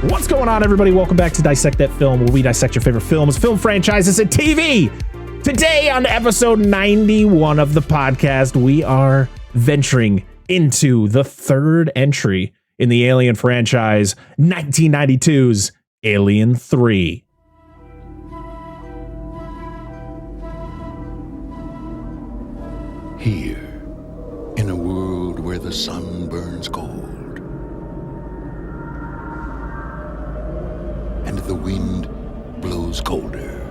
What's going on, everybody? Welcome back to Dissect That Film, where we dissect your favorite films, film franchises, and TV. Today on episode 91 of the podcast, we are venturing into the third entry in the Alien franchise, 1992's Alien 3. Here, in a world where the sun burns gold and the wind blows colder,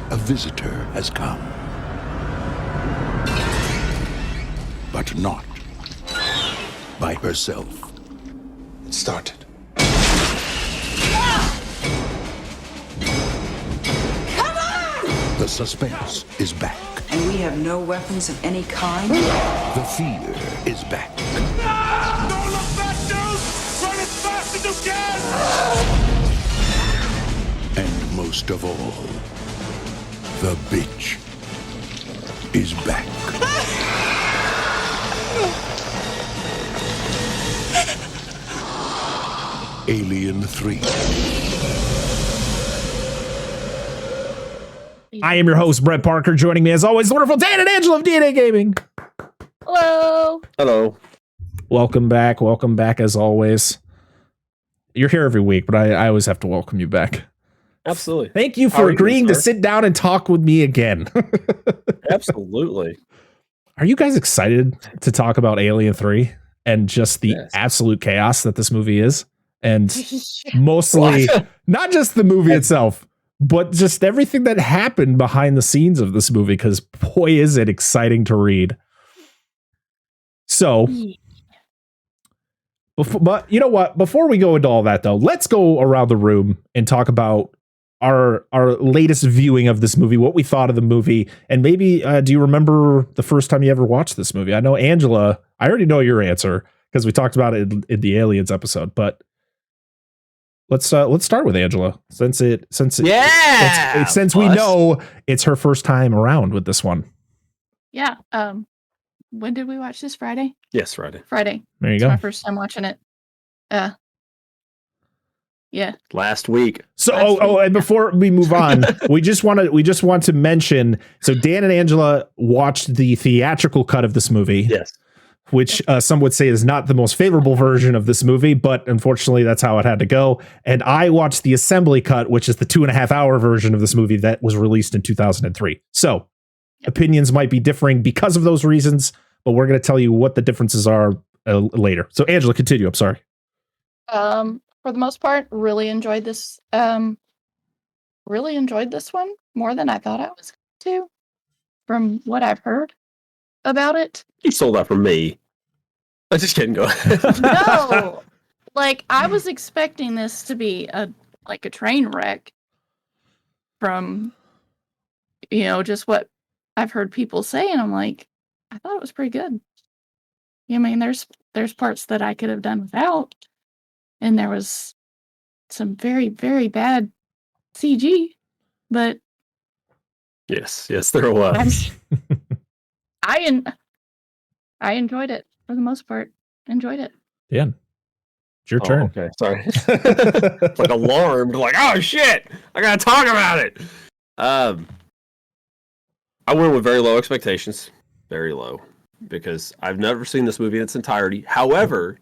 a visitor has come. But not by herself. It started. The suspense is back. And we have no weapons of any kind? The fear is back. Don't look back, dude! Run as fast as you can! And most of all, the bitch is back. Alien 3. I am your host, Brett Parker. Joining me, as always, the wonderful Dan and Angela of DNA Gaming. Hello. Hello. Welcome back, as always. You're here every week, but I always have to welcome you back. Absolutely. Thank you for agreeing to sit down and talk with me again. Absolutely. Are you guys excited to talk about Alien 3 and just the absolute chaos that this movie is? And mostly, not just the movie itself, but just everything that happened behind the scenes of this movie, because boy, is it exciting to read. So, but you know what? Before we go into all that, though, let's go around the room and talk about our latest viewing of this movie, what we thought of the movie, and maybe do you remember the first time you ever watched this movie? I know, Angela, I already know your answer because we talked about it in the Aliens episode, but let's start with Angela since we know it's her first time around with this one. Yeah. When did we watch this? Friday? Yes, Friday. There you It's go. my first time watching it. Yeah. Last week. So, and before we move on, we just want to mention. So Dan and Angela watched the theatrical cut of this movie. Yes. Which some would say is not the most favorable version of this movie, but unfortunately that's how it had to go. And I watched the assembly cut, which is the 2.5 hour version of this movie that was released in 2003. So opinions might be differing because of those reasons, but we're going to tell you what the differences are later. So Angela, continue. I'm sorry. For the most part, really enjoyed this. Really enjoyed this one more than I thought I was going to, from what I've heard about it. You stole that from me. I'm just kidding. Go ahead. No, like I was expecting this to be a train wreck from, just what I've heard people say, and I'm like, I thought it was pretty good. I mean, there's parts that I could have done without, and there was some very, very bad CG, but Yes, there was. I enjoyed it for the most part. Enjoyed it. Yeah. It's your turn. Okay, sorry. Like alarmed, like, oh shit, I gotta talk about it. I went with very low expectations. Very low. Because I've never seen this movie in its entirety. However,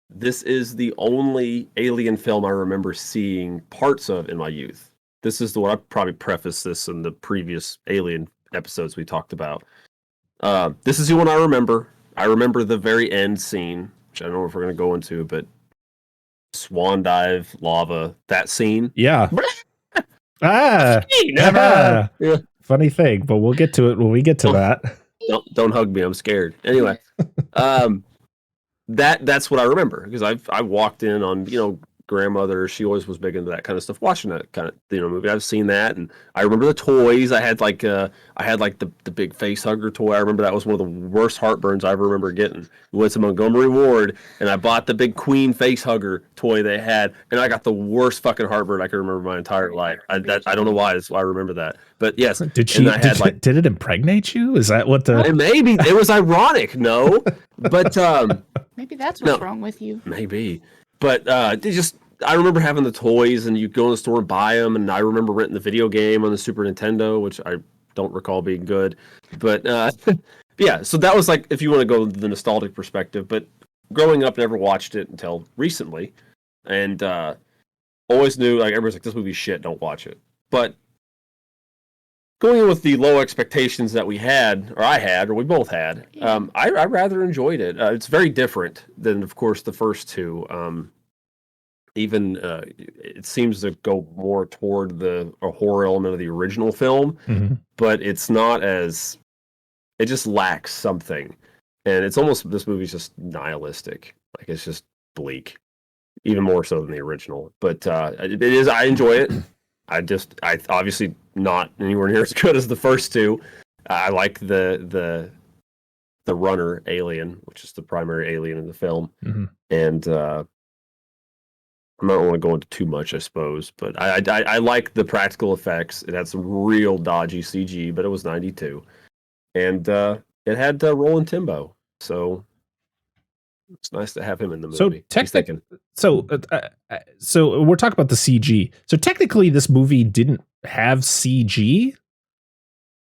this is the only Alien film I remember seeing parts of in my youth. This is the one I probably prefaced this in the previous Alien episodes we talked about. This is the one I remember. I remember the very end scene, which I don't know if we're going to go into, but swan dive, lava, that scene. Yeah. Never. Yeah. Funny thing, but we'll get to it when we get to that. Don't hug me. I'm scared. Anyway, that's what I remember because I walked in on grandmother. She always was big into that kind of stuff. Watching that kind of movie, I've seen that, and I remember the toys. I had the big face hugger toy. I remember that was one of the worst heartburns I ever remember getting. We went to Montgomery Ward, and I bought the big Queen face hugger toy they had, and I got the worst fucking heartburn I can remember my entire life. I don't know why. That's why I remember that. But yes, did it impregnate you? Is that what the? Maybe it was ironic. No, but Maybe Maybe that's what's wrong with you. Maybe. But I remember having the toys, and you go in the store and buy them, and I remember renting the video game on the Super Nintendo, which I don't recall being good. But yeah, so that was like, if you want to go the nostalgic perspective. But growing up, never watched it until recently, and always knew, like, everybody's like, this movie's shit, don't watch it. But going in with the low expectations that we had, or I had, or we both had, I rather enjoyed it. It's very different than, of course, the first two. It seems to go more toward a horror element of the original film, but it's not as, it just lacks something. And it's almost, this movie's just nihilistic. Like, it's just bleak, even more so than the original. But it is, I enjoy it. I obviously not anywhere near as good as the first two. I like the runner alien, which is the primary alien in the film. And I'm not going to go into too much, I suppose, but I like the practical effects. It had some real dodgy CG, but it was 92. And it had Roland Timbo, so it's nice to have him in the movie. So we're talking about the CG. So technically, this movie didn't have CG.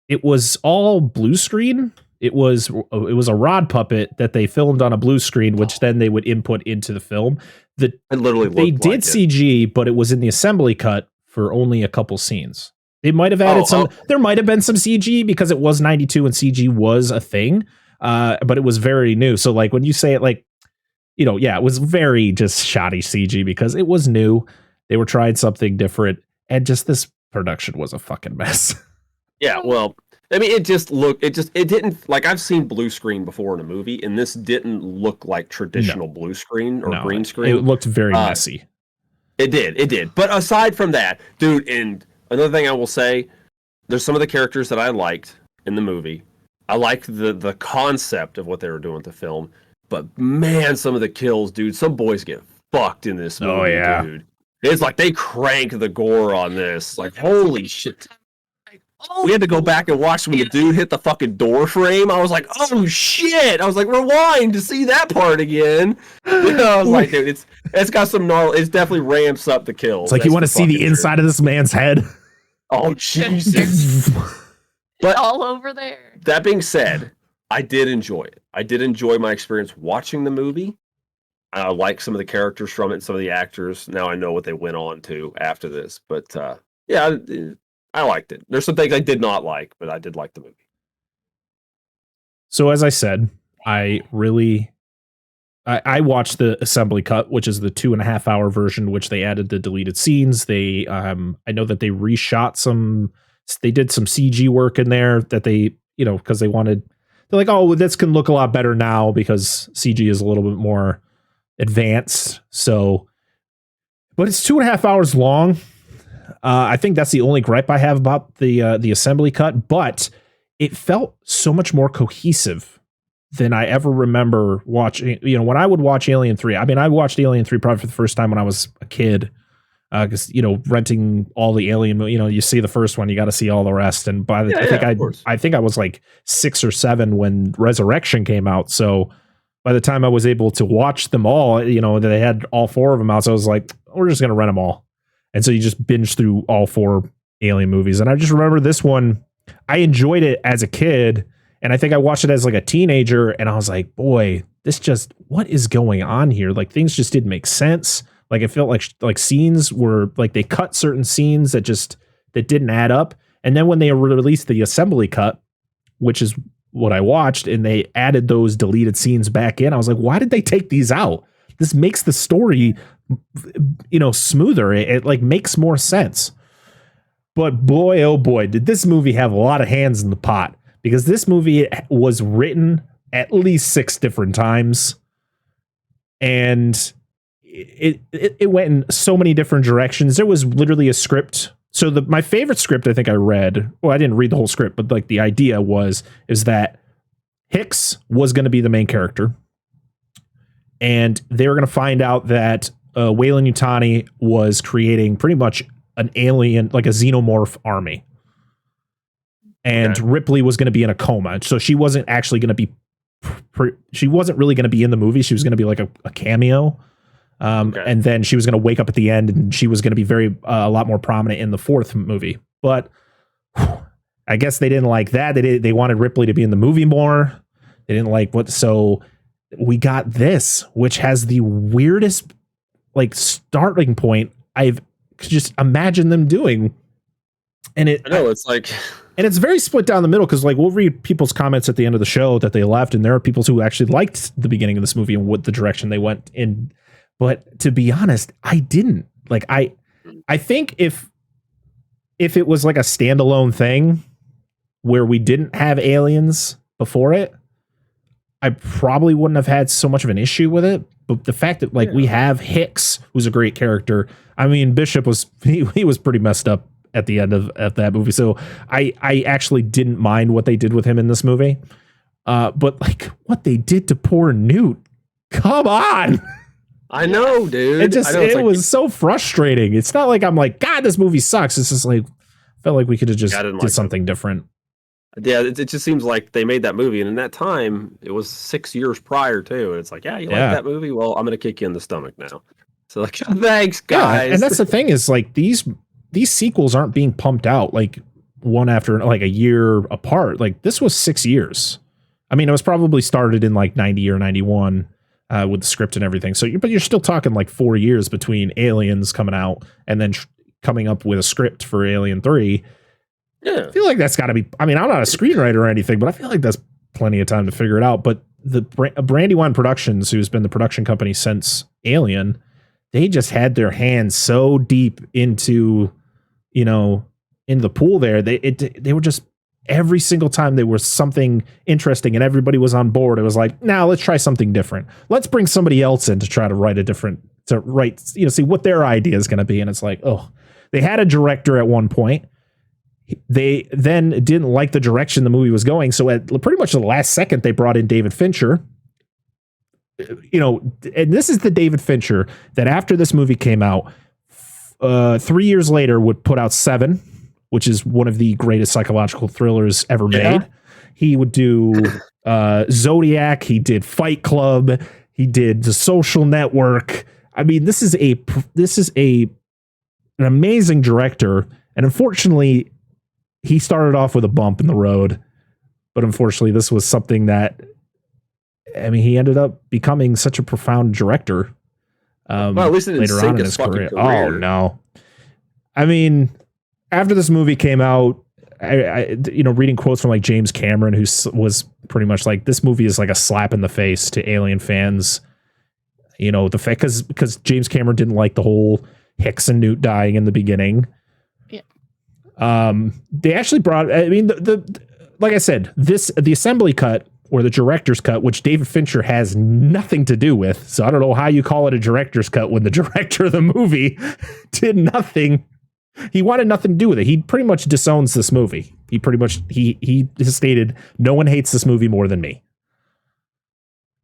It was all blue screen. It was a rod puppet that they filmed on a blue screen, which then they would input into the film. They did CG, but it was in the assembly cut for only a couple scenes. They might have added some. There might have been some CG because it was 92 and CG was a thing, but it was very new. So like when you say it, like, you know, yeah, it was very just shoddy CG because it was new. They were trying something different, and just this production was a fucking mess. Yeah, well, I mean, it didn't, like, I've seen blue screen before in a movie, and this didn't look like traditional blue screen or green screen. It looked very messy. It did. But aside from that, dude, and another thing I will say, there's some of the characters that I liked in the movie. I liked the concept of what they were doing with the film, but man, some of the kills, dude, some boys get fucked in this movie, dude. It's like they crank the gore on this. Like, holy shit. We had to go back and watch when the dude hit the fucking door frame. I was like, oh shit. I was like, rewind to see that part again. You know, I was like, dude, it's got some gnarly, it definitely ramps up the kills. It's like, you want to see the inside of this man's head? Oh, Jesus. But all over there. That being said, I did enjoy it. I did enjoy my experience watching the movie. I like some of the characters from it, some of the actors. Now I know what they went on to after this. But yeah, I liked it. There's some things I did not like, but I did like the movie. So as I said, I watched the assembly cut, which is the 2.5 hour version, which they added the deleted scenes. They, I know that they reshot they did some CG work in there that they, you know, because they're like, oh, this can look a lot better now because CG is a little bit more advanced. So, but it's 2.5 hours long. I think that's the only gripe I have about the assembly cut, but it felt so much more cohesive than I ever remember watching. You know, when I would watch Alien 3, I mean, I watched Alien 3 probably for the first time when I was a kid, because, you know, renting all the Alien, you know, you see the first one, you got to see all the rest. And by the I think I was like 6 or 7 when Resurrection came out. So by the time I was able to watch them all, you know, they had all 4 of them out. So I was like, we're just going to rent them all. And so you just binge through all 4 Alien movies. And I just remember this one, I enjoyed it as a kid. And I think I watched it as like a teenager. And I was like, boy, what is going on here? Like, things just didn't make sense. Like, it felt like scenes were like, they cut certain scenes that didn't add up. And then when they released the assembly cut, which is what I watched, and they added those deleted scenes back in, I was like, why did they take these out? This makes the story, you know, smoother. It like makes more sense. But boy, oh boy, did this movie have a lot of hands in the pot, because this movie was written at least 6 different times, and it went in so many different directions. There was literally a script. So my favorite script I think I read, well, I didn't read the whole script, but like the idea is that Hicks was going to be the main character, and they were going to find out that Weyland-Yutani was creating pretty much an alien, like a xenomorph army. And Ripley was going to be in a coma. So she wasn't actually going to be she wasn't really going to be in the movie. She was going to be like a cameo. And then she was going to wake up at the end, and she was going to be a lot more prominent in the fourth movie. But I guess they didn't like that. They wanted Ripley to be in the movie more. They didn't like so we got this, which has the weirdest like starting point I've just imagined them doing. And I know it's like, and it's very split down the middle, because like we'll read people's comments at the end of the show that they left, and there are people who actually liked the beginning of this movie and what the direction they went in. But to be honest, I didn't like. I think if it was like a standalone thing where we didn't have aliens before it, I probably wouldn't have had so much of an issue with it. But the fact that we have Hicks, who's a great character. I mean, Bishop was he was pretty messed up at the end of that movie. So I actually didn't mind what they did with him in this movie. But like what they did to poor Newt, come on. I know, dude. It was so frustrating. It's not like I'm like, God, this movie sucks. It's just like, felt like we could have just did something different. Yeah, it just seems like they made that movie, and in that time, it was 6 years prior too. And it's like, you like that movie? Well, I'm gonna kick you in the stomach now. So like, thanks, guys. Yeah, and that's the thing is like these sequels aren't being pumped out like one after like a year apart. Like this was 6 years. I mean, it was probably started in like 90 or 91. With the script and everything. But you're still talking like 4 years between Aliens coming out and then coming up with a script for Alien 3. Yeah. I feel like that's got to be, I mean, I'm not a screenwriter or anything, but I feel like that's plenty of time to figure it out. But the Brandywine Productions, who's been the production company since Alien, they just had their hands so deep into, in the pool there. They were just, every single time there was something interesting and everybody was on board, it was like, now let's try something different. Let's bring somebody else in to try to see what their idea is going to be. And it's like, oh, they had a director at one point. They then didn't like the direction the movie was going. So at pretty much the last second, they brought in David Fincher. And this is the David Fincher that after this movie came out, 3 years later would put out Seven, which is one of the greatest psychological thrillers ever made. He would do Zodiac. He did Fight Club. He did The Social Network. I mean, this is an amazing director. And unfortunately, he started off with a bump in the road. But unfortunately, this was something that, I mean, he ended up becoming such a profound director. Well, at least it didn't later sink on in his his career. career. Oh, no. I mean, after this movie came out, I reading quotes from like James Cameron, who was pretty much like, this movie is like a slap in the face to Alien fans. The fact because James Cameron didn't like the whole Hicks and Newt dying in the beginning. Yeah. They actually brought. I mean, like I said, the assembly cut or the director's cut, which David Fincher has nothing to do with. So I don't know how you call it a director's cut when the director of the movie did nothing. He wanted nothing to do with it. He pretty much disowns this movie. He has stated, no one hates this movie more than me.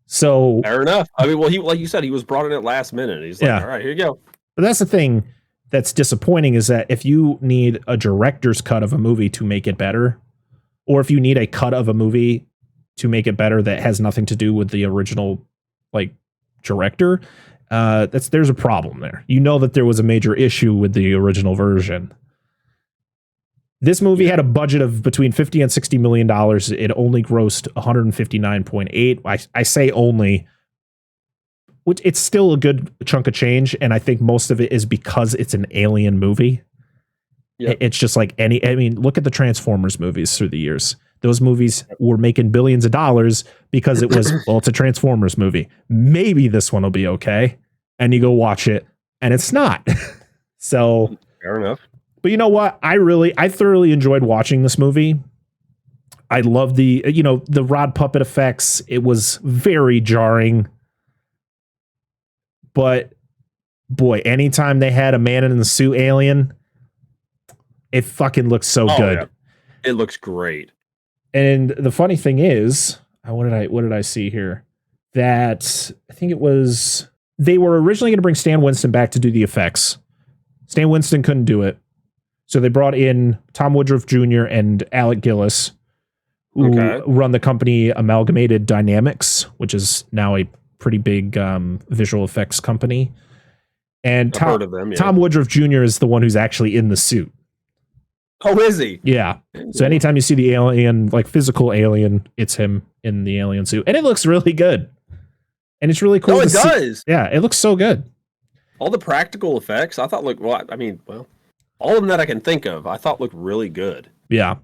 So fair enough. I mean, well, he, like you said, he was brought in at last minute. He's like, all right, here you go. But that's the thing that's disappointing, is that if you need a director's cut of a movie to make it better, or if you need a cut of a movie to make it better that has nothing to do with the original like director, there's a problem there. That there was a major issue with the original version. This movie had a budget of between $50 and $60 million. It only grossed 159.8. I say only, which it's still a good chunk of change, and I think most of it is because it's an Alien movie. Yep. It's just like look at the Transformers movies through the years. Those movies were making billions of dollars because it was, well, it's a Transformers movie. Maybe this one will be okay. And you go watch it and it's not. So fair enough. But you know what? I thoroughly enjoyed watching this movie. I love the rod puppet effects. It was very jarring. But boy, anytime they had a man in the suit alien, it fucking looks so good. Yeah. It looks great. And the funny thing is, what did I see here? That I think it was, they were originally going to bring Stan Winston back to do the effects. Stan Winston couldn't do it. So they brought in Tom Woodruff Jr. and Alec Gillis, who Okay. run the company Amalgamated Dynamics, which is now a pretty big visual effects company. And I've heard of them, yeah. Tom Woodruff Jr. is the one who's actually in the suit. Oh, is he? Yeah. So anytime you see the alien, like physical alien, it's him in the alien suit. And it looks really good. And it's really cool. No, it to see. does. Yeah, it looks so good. All the practical effects, I thought looked, well, I mean, well, all of them that I can think of, I thought looked really good. Yeah.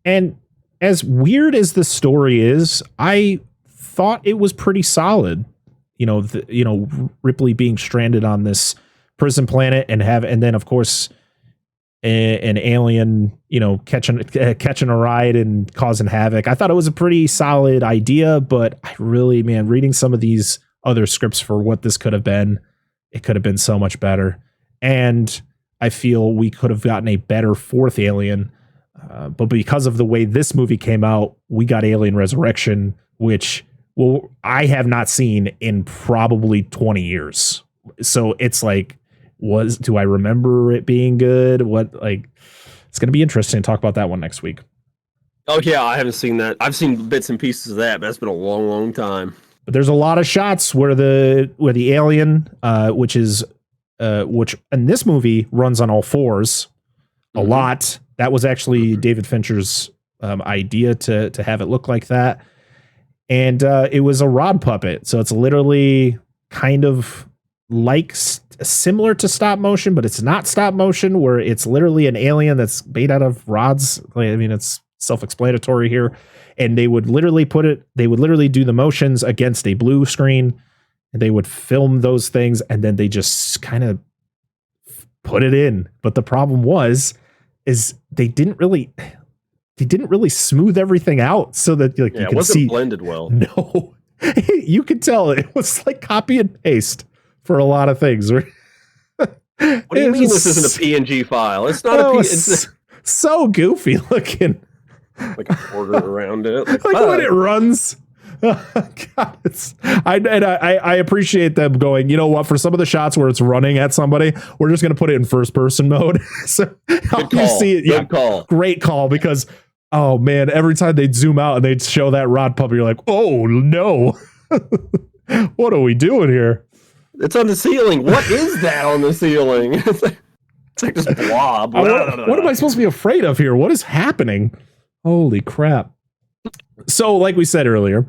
And as weird as the story is, I thought it was pretty solid. Ripley being stranded on this prison planet and then of course an alien, catching a ride and causing havoc. I thought it was a pretty solid idea, but I really, reading some of these other scripts for what this could have been, it could have been so much better. And I feel we could have gotten a better fourth alien. But because of the way this movie came out, we got Alien Resurrection, which I have not seen in probably 20 years. So it's like, do I remember it being good? It's going to be interesting to talk about that one next week. Oh yeah, I haven't seen that. I've seen bits and pieces of that, but that's been a long, long time. But there's a lot of shots where the alien, which in this movie runs on all fours a lot. That was actually David Fincher's idea to have it look like that. And it was a rod puppet. So it's literally kind of like similar to stop motion, but it's not stop motion, where it's literally an alien that's made out of rods. I mean, it's self-explanatory here. And they would literally do the motions against a blue screen, and they would film those things, and then they just kind of put it in. But the problem is they didn't really smooth everything out so that you It can wasn't see blended well. No, you could tell it was like copy and paste for a lot of things. What do you mean this isn't a PNG file? It's not a PNG. It's so goofy looking. like a border around it. Like when it runs. God, I appreciate them going, you know what, for some of the shots where it's running at somebody, we're just going to put it in first person mode. So Good call. You see it. Good call. Great call, because oh man, every time they'd zoom out and they'd show that rod puppet, you're like, oh no. What are we doing here? It's on the ceiling. What is that on the ceiling? It's like this blob. What am I supposed to be afraid of here? What is happening? Holy crap. So like we said earlier,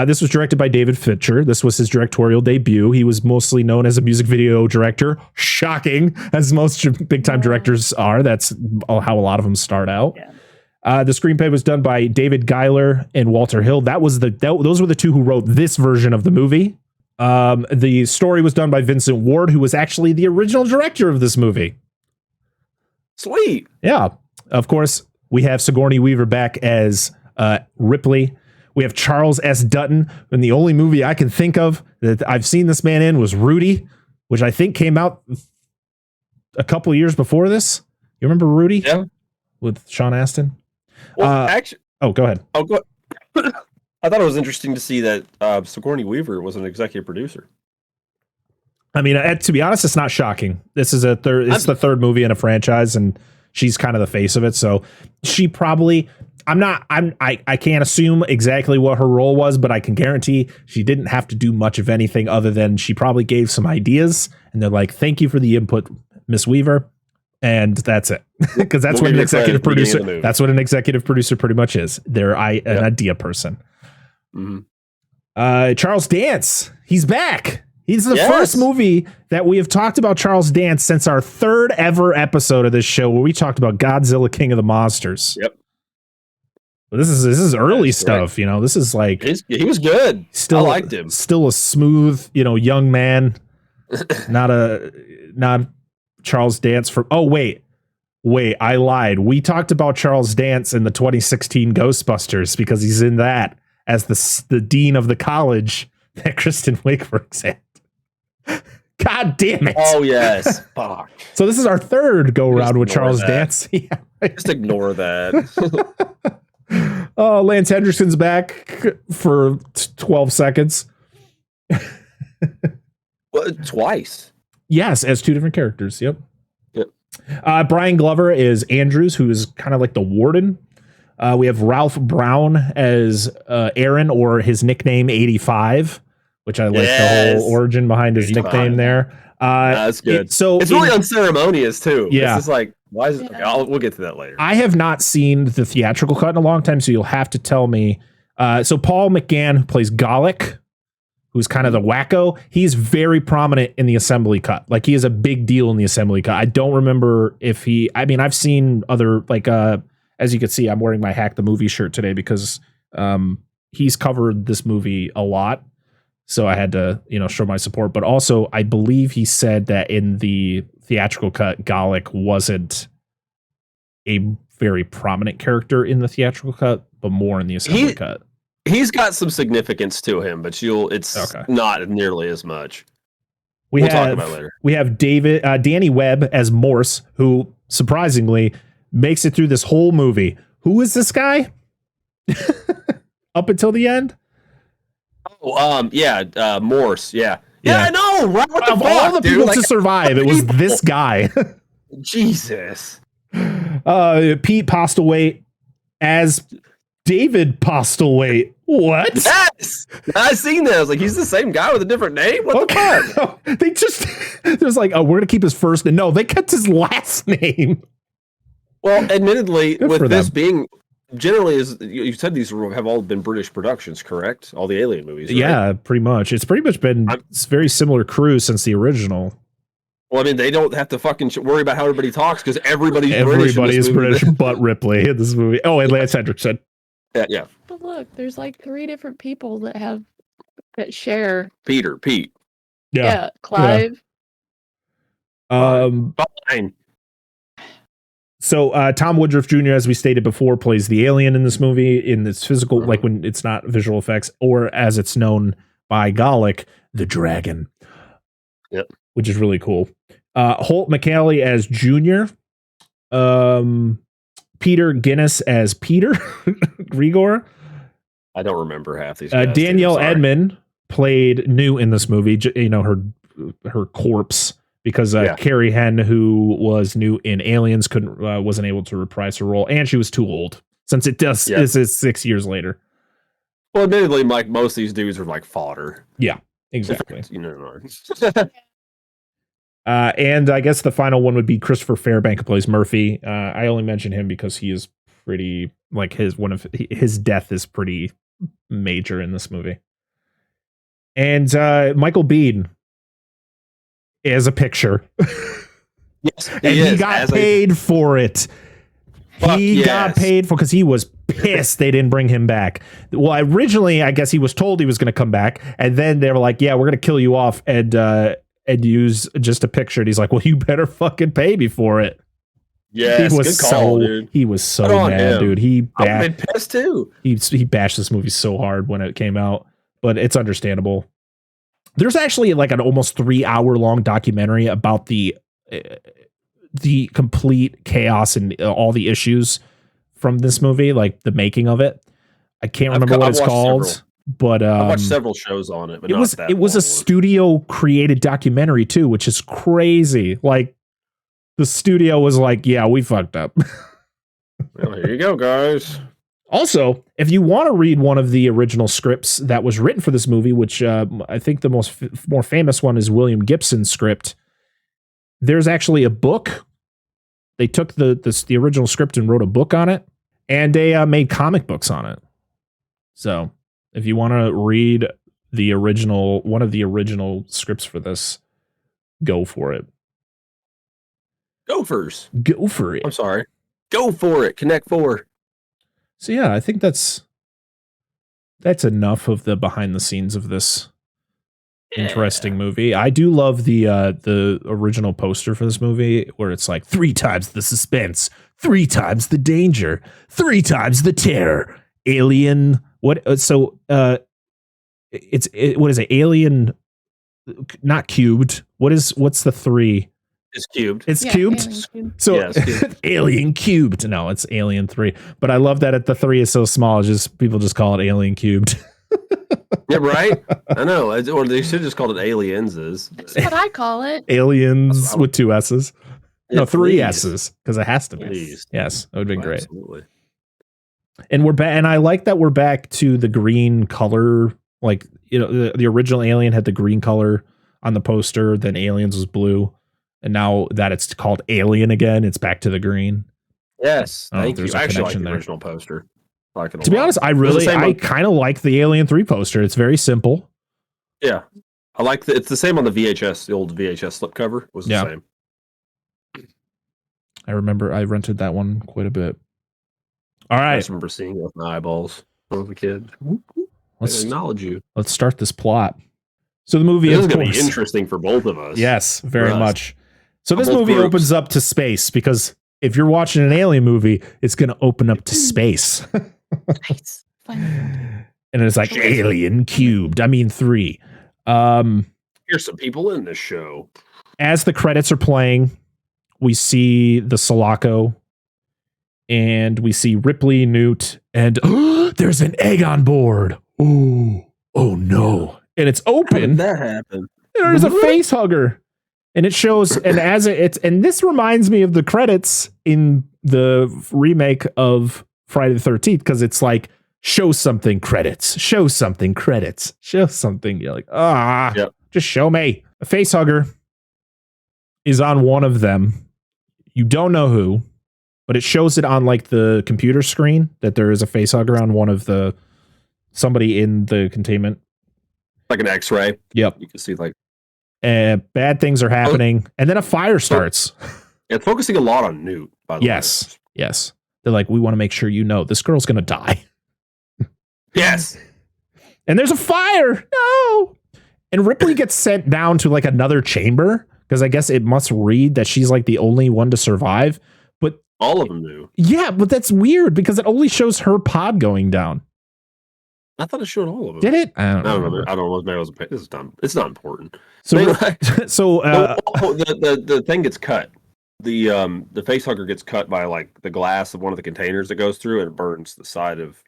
this was directed by David Fincher. This was his directorial debut. He was mostly known as a music video director. Shocking, as most big time directors are. That's how a lot of them start out. Yeah. The screenplay was done by David Giler and Walter Hill. Those were the two who wrote this version of the movie. The story was done by Vincent Ward, who was actually the original director of this movie. Sweet. Yeah. Of course, we have Sigourney Weaver back as Ripley. We have Charles S. Dutton, and the only movie I can think of that I've seen this man in was Rudy, which I think came out a couple years before this. You remember Rudy? Yeah. With Sean Astin? Well, actually, go ahead. I thought it was interesting to see that Sigourney Weaver was an executive producer. I mean, to be honest, it's not shocking. This is it's the third movie in a franchise, and she's kind of the face of it. So she probably, I can't assume exactly what her role was, but I can guarantee she didn't have to do much of anything other than she probably gave some ideas, and they're like, thank you for the input, Miss Weaver. And that's it. Because that's what an executive producer, that's what an executive producer pretty much is. They're an idea person. Mm-hmm. Charles Dance, he's back. He's the first movie that we have talked about Charles Dance since our third ever episode of this show, where we talked about Godzilla King of the Monsters. Yep. But this is early stuff, you know. This is like he was good. Still, I liked him. Still a smooth, young man. not Charles Dance from. Oh wait, I lied. We talked about Charles Dance in the 2016 Ghostbusters because he's in that as the dean of the college that Kristen Wiig works at. God damn it. Oh, yes. Fuck. So this is our third go around with Charles Dance. Yeah. Just ignore that. Oh, Lance Henderson's back for 12 seconds. Well, twice. Yes, as two different characters. Yep. Yep. Brian Glover is Andrews, who is kind of like the warden. We have Ralph Brown as Aaron, or his nickname 85, which I like the whole origin behind his 85. nickname there. That's good. It's really unceremonious too. Yeah. It's just like, why is it? Okay, we'll get to that later. I have not seen the theatrical cut in a long time, so you'll have to tell me. So Paul McGann, who plays Gallic, who's kind of the wacko, he's very prominent in the assembly cut. Like, he is a big deal in the assembly cut. I don't remember if I've seen other, like, as you can see, I'm wearing my Hack the Movie shirt today because he's covered this movie a lot. So I had to, show my support. But also, I believe he said that in the theatrical cut, Gallic wasn't a very prominent character in the theatrical cut, but more in the assembly cut. He's got some significance to him, but it's not nearly as much. We'll talk about it later. We have Danny Webb as Morse, who surprisingly makes it through this whole movie. Who is this guy? Up until the end? Morse. Yeah, I know. Right? What the of fuck, all the people dude? to survive, it was this guy. Jesus. Pete Postlewaite as David Postlewaite. What? Yes, I seen that. I was like, he's the same guy with a different name. What the fuck? They just there's like, we're gonna keep his first name. No, they kept his last name. Well, admittedly, Good with this them. being generally, as you said, these have all been British productions, correct? All the Alien movies. Right? Yeah, pretty much. It's pretty much been very similar crew since the original. Well, I mean, they don't have to fucking worry about how everybody talks because everybody is British but Ripley in this movie. Oh, and Lance Hendrickson. Yeah. But look, there's like 3 different people that share. Pete. Yeah, Clive. Fine. So Tom Woodruff Jr., as we stated before, plays the alien in this movie in its physical, like when it's not visual effects, or as it's known by Gallic, the dragon. Yep. Which is really cool. Holt McCallie as Junior. Peter Guinness as Peter Grigor. I don't remember half these guys. Danielle Edmond played New in this movie. Her corpse, because Carrie Henn, who was New in Aliens, wasn't able to reprise her role, and she was too old since this is 6 years later. Well, admittedly, like most of these dudes are like fodder. Yeah, exactly. No. And I guess the final one would be Christopher Fairbank, who plays Murphy. I only mention him because he is pretty, like, his death is pretty major in this movie. And Michael Biehn is a picture. Yes, and he got paid for it. He got paid for, because he was pissed they didn't bring him back. Well, originally, I guess he was told he was going to come back, and then they were like, "Yeah, we're going to kill you off and use just a picture." And he's like, "Well, you better fucking pay me for it." Yeah, he was good call, dude. He was so mad, dude. I've been pissed too. He bashed this movie so hard when it came out, but it's understandable. There's actually like an almost 3-hour long documentary about the complete chaos and all the issues from this movie, like the making of it. I can't remember what it's called, but I watched several shows on it. But it was a studio created documentary too, which is crazy. Like, the studio was like, "Yeah, we fucked up." Well, here you go, guys. Also, if you want to read one of the original scripts that was written for this movie, which I think the more famous one is William Gibson's script, there's actually a book. They took the original script and wrote a book on it, and they made comic books on it. So, if you want to read one of the original scripts for this, go for it. Go for it. I'm sorry. Go for it. Connect 4. So yeah, I think that's enough of the behind the scenes of this interesting movie. I do love the original poster for this movie, where it's like 3 times the suspense, 3 times the danger, 3 times the terror. Alien. What? So what is it? Alien, not cubed. What's the 3? It's cubed. It's cubed. So it's cubed. Alien cubed. No, it's Alien 3. But I love that the 3 is so small. People just call it Alien cubed. Yeah, right. I know. Or they should just called it Alienses. That's what I call it. Aliens with 2 S's. No, 3 please. S's, because it has to be. Please. Yes, that would have been great. Absolutely. And we're back, and I like that we're back to the green color. Like, you know, the original Alien had the green color on the poster, then Aliens was blue, and now that it's called Alien again, it's back to the green. Yes, thank you. There's a I actually like connection the there. original poster. I like it a To be lot. honest, I kind of like the Alien 3 poster. It's very simple. Yeah, I like it's the same on the VHS. The old VHS slipcover was the same. I remember I rented that one quite a bit. All right, I just remember seeing it with my eyeballs when I was a kid. I acknowledge you. Let's start this plot. So the movie is going to be interesting for both of us. Yes, very much. So this both movie groups. opens up to space because if you're watching an Alien movie, it's going to open up to space. Nice. Fun. And it's like Alien cubed. I mean 3. Here's some people in this show. As the credits are playing, we see the Sulaco and we see Ripley, Newt, and there's an egg on board. Oh no. And it's open. How did that happen? There's a face hugger. And it shows, and as and this reminds me of the credits in the remake of Friday the 13th, because it's like, show something credits, show something credits, show something. You're like, just show me. A face hugger is on one of them. You don't know who, but it shows it on like the computer screen that there is a face hugger on one of somebody in the containment. Like an X-ray. Yep. You can see like bad things are happening, and then a fire starts. It's focusing a lot on Newt, by the way. Yes. They're like, we want to make sure you know this girl's gonna die. Yes. And there's a fire. No. And Ripley gets sent down to like another chamber because I guess it must read that she's like the only one to survive. But all of them do. Yeah, but that's weird because it only shows her pod going down. I thought it showed all of them. Did it? I don't know. Maybe it was. It's not important. So, the thing gets cut. The facehugger gets cut by like the glass of one of the containers that goes through, and it burns the side of.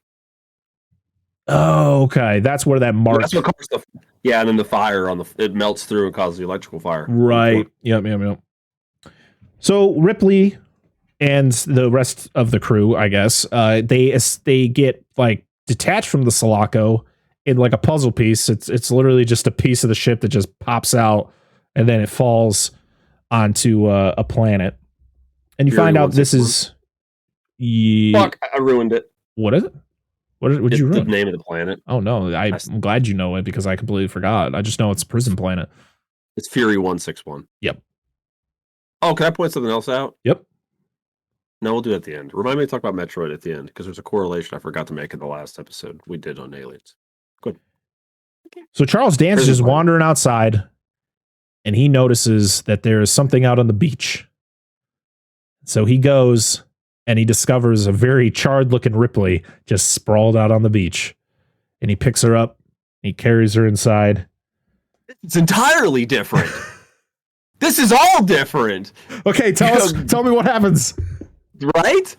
Oh, okay. That's where that mark. That's what causes and then the fire it melts through and causes the electrical fire. Right. Yep. So Ripley and the rest of the crew, I guess, they get like detached from the Sulaco in like a puzzle piece. It's literally just a piece of the ship that just pops out and then it falls onto a planet. And you find out this is. Fuck! I ruined it. What is it? What did you ruin? The name of the planet. Oh no! I'm glad you know it because I completely forgot. I just know it's Prison Planet. It's Fury 161. Yep. Oh, can I point something else out? Yep. No, we'll do it at the end. Remind me to talk about Metroid at the end because there's a correlation I forgot to make in the last episode we did on aliens. Good. Okay. So Charles Dance is just wandering outside, and he notices that there is something out on the beach. So he goes. And he discovers a very charred-looking Ripley just sprawled out on the beach. And he picks her up. He carries her inside. It's entirely different. This is all different. Okay, tell me what happens. Right?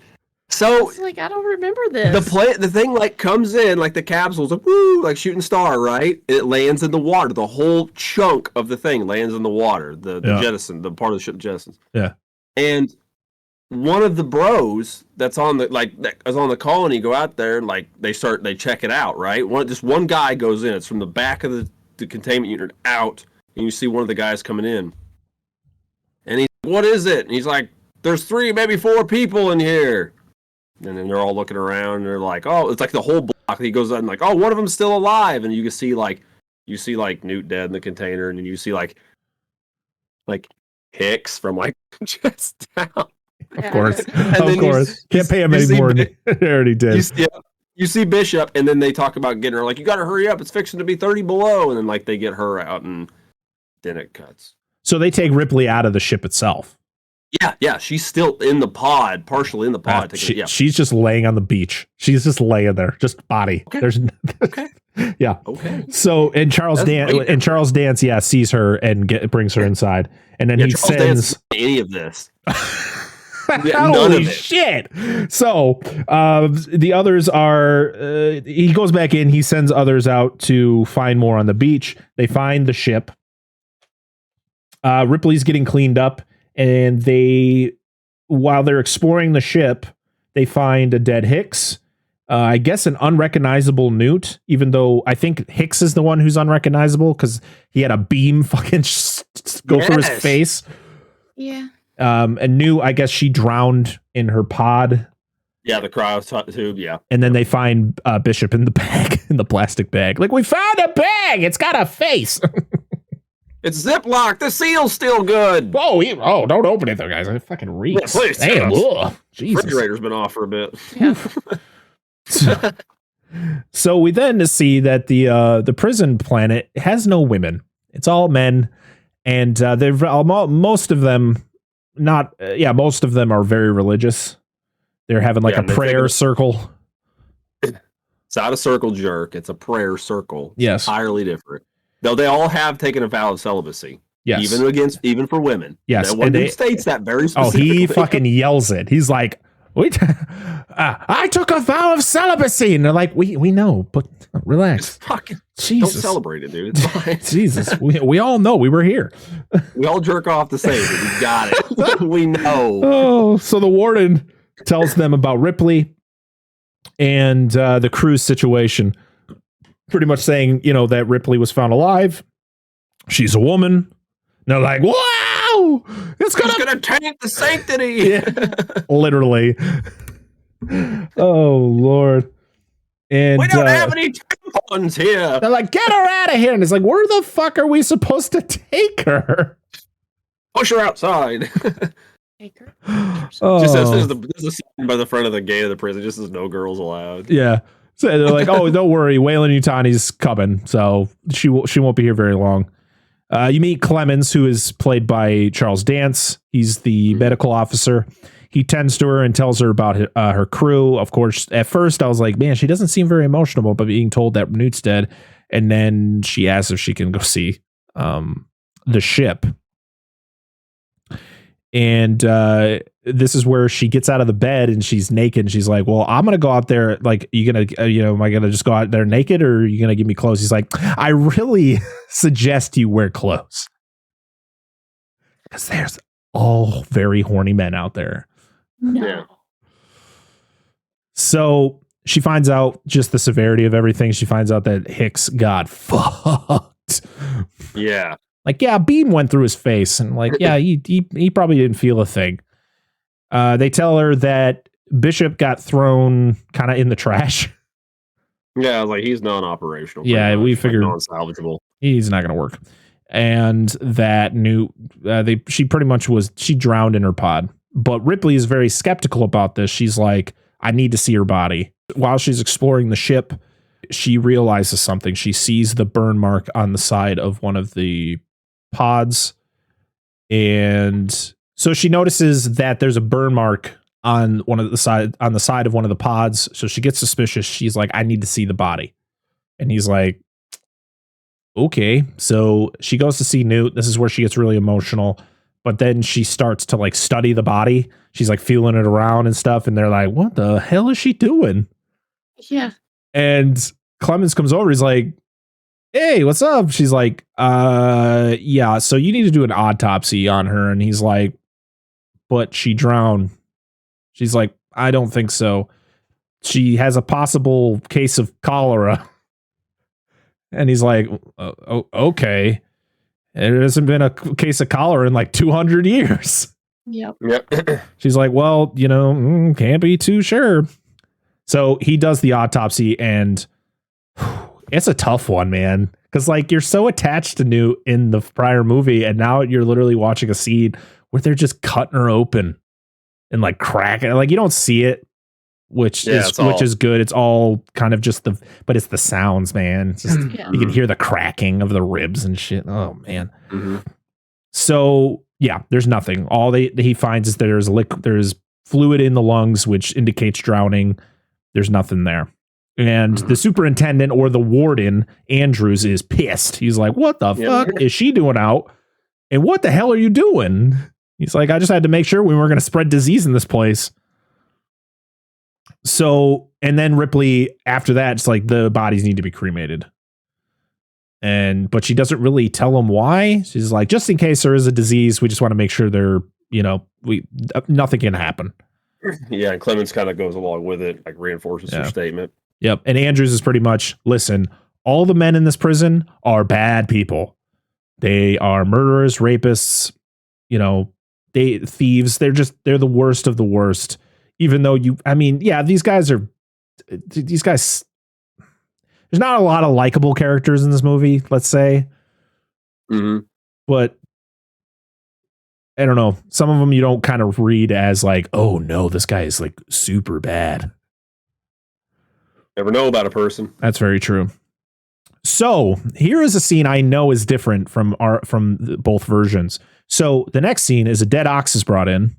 So it's like I don't remember this. The thing like comes in like the capsule's like woo, like shooting star, right? It lands in the water. The whole chunk of the thing lands in the water. The jettison, the part of the ship jettisons. Yeah. And one of the bros that's on the colony go out there and like they check it out, right? One guy goes in. It's from the back of the containment unit out, and you see one of the guys coming in. And he's like, what is it? And he's like, there's 3, maybe 4 people in here. And then they're all looking around and they're like, oh, it's like the whole block. He goes out and like, oh, one of them's still alive. And you can see like Newt dead in the container, and then you see like Hicks from like just down. Of course. Can't pay him any more than he already did. You see Bishop, and then they talk about getting her, like, you got to hurry up. It's fixing to be 30 below. And then, like, they get her out, and then it cuts. So they take Ripley out of the ship itself. Yeah. She's still in the pod, partially in the pod. She's just laying on the beach. She's just laying there, just body. Okay. There's okay. Yeah. Okay. So Charles Dance, sees her and brings her inside, and then he Charles sends Dance any of this. Holy shit! So the others are. He goes back in. He sends others out to find more on the beach. They find the ship. Ripley's getting cleaned up, and while they're exploring the ship, they find a dead Hicks. I guess an unrecognizable Newt, even though I think Hicks is the one who's unrecognizable because he had a beam fucking go through his face. Yeah. And Newt, I guess she drowned in her pod. Yeah, the cryo tube, yeah. And then they find Bishop in the bag, in the plastic bag. Like, we found a bag! It's got a face! It's Ziploc! The seal's still good! Oh, don't open it though, guys. It fucking reeks. Yeah, please, Damn, ugh, Jesus. Refrigerator's been off for a bit. Yeah. So we then see that the prison planet has no women. It's all men. And most of them most of them are very religious. They're having like a prayer circle. It's not a circle jerk. It's a prayer circle. Yes. Entirely different. Though they all have taken a vow of celibacy. Yes. Even for women. Yes. That one dude states that very specifically. Oh, he fucking yells it. He's like, wait, I took a vow of celibacy. And they're like, we know, but relax. Fucking Jesus. Don't celebrate it, dude. It's fine. Jesus. We all know we were here. We all jerk off the same. We got it. We know. Oh, so the warden tells them about Ripley and the crew's situation. Pretty much saying, that Ripley was found alive. She's a woman. And they're like, wow, it's gonna taint the sanctity. Yeah, literally. Oh, Lord. And we don't have any tampons here. They're like, get her out of here. And it's like, where the fuck are we supposed to take her? Push her outside. Take her. Oh. Just there's a sign by the front of the gate of the prison. Just says no girls allowed. Yeah. So they're like, oh, don't worry, Wayland Yutani's coming, so she won't be here very long. You meet Clemens, who is played by Charles Dance. He's the medical officer. He tends to her and tells her about her crew. Of course, at first I was like, man, she doesn't seem very emotional about being told that Newt's dead. And then she asks if she can go see the ship. And this is where she gets out of the bed and she's naked. And she's like, well, I'm going to go out there. Like, you going to, am I going to just go out there naked or are you going to give me clothes? He's like, I really suggest you wear clothes. Because there's all very horny men out there. No. Yeah. So she finds out just the severity of everything. She finds out that Hicks got fucked. Yeah. Like, yeah, a beam went through his face, and like, yeah, he probably didn't feel a thing. They tell her that Bishop got thrown kind of in the trash. Yeah, like he's non-operational. Yeah, we figured non-salvageable. He's not going to work, and that she drowned in her pod. But Ripley is very skeptical about this. She's like, I need to see her body. While she's exploring the ship, she realizes something. She sees the burn mark on the side of one of the pods, and so she notices that there's a burn mark on the side of one of the pods. So she gets suspicious. She's like, I need to see the body. And he's like, okay. So she goes to see Newt. This is where she gets really emotional. But then she starts to like study the body. She's like feeling it around and stuff. And they're like, what the hell is she doing? Yeah. And Clemens comes over. He's like, hey, what's up? She's like, yeah, so you need to do an autopsy on her. And he's like, but she drowned. She's like, I don't think so. She has a possible case of cholera. And he's like, okay. There hasn't been a case of cholera in like 200 years. Yep. She's like, well, can't be too sure. So he does the autopsy, and it's a tough one, man. Because like you're so attached to Newt in the prior movie, and now you're literally watching a scene where they're just cutting her open and like cracking. Like you don't see it, which is good. It's all kind of just but it's the sounds, man. It's just, you can hear the cracking of the ribs and shit. Oh man. Mm-hmm. So yeah, there's nothing. All he finds is that there's fluid in the lungs, which indicates drowning. There's nothing there. And the superintendent or the warden, Andrews, is pissed. He's like, what the fuck is she doing out? And what the hell are you doing? He's like, I just had to make sure we weren't going to spread disease in this place. So, and then Ripley, after that, it's like the bodies need to be cremated. But she doesn't really tell him why. She's like, just in case there is a disease, we just want to make sure nothing can happen. Yeah, and Clemens kind of goes along with it, like reinforces her statement. Yep. And Andrews is pretty much, listen, all the men in this prison are bad people. They are murderers, rapists, thieves. They're the worst of the worst. Even though these guys, there's not a lot of likable characters in this movie, let's say. Mm-hmm. But I don't know. Some of them you don't kind of read as like, oh no, this guy is like super bad. Never know about a person. That's very true. So here is a scene I know is different from both versions. So the next scene is a dead ox is brought in,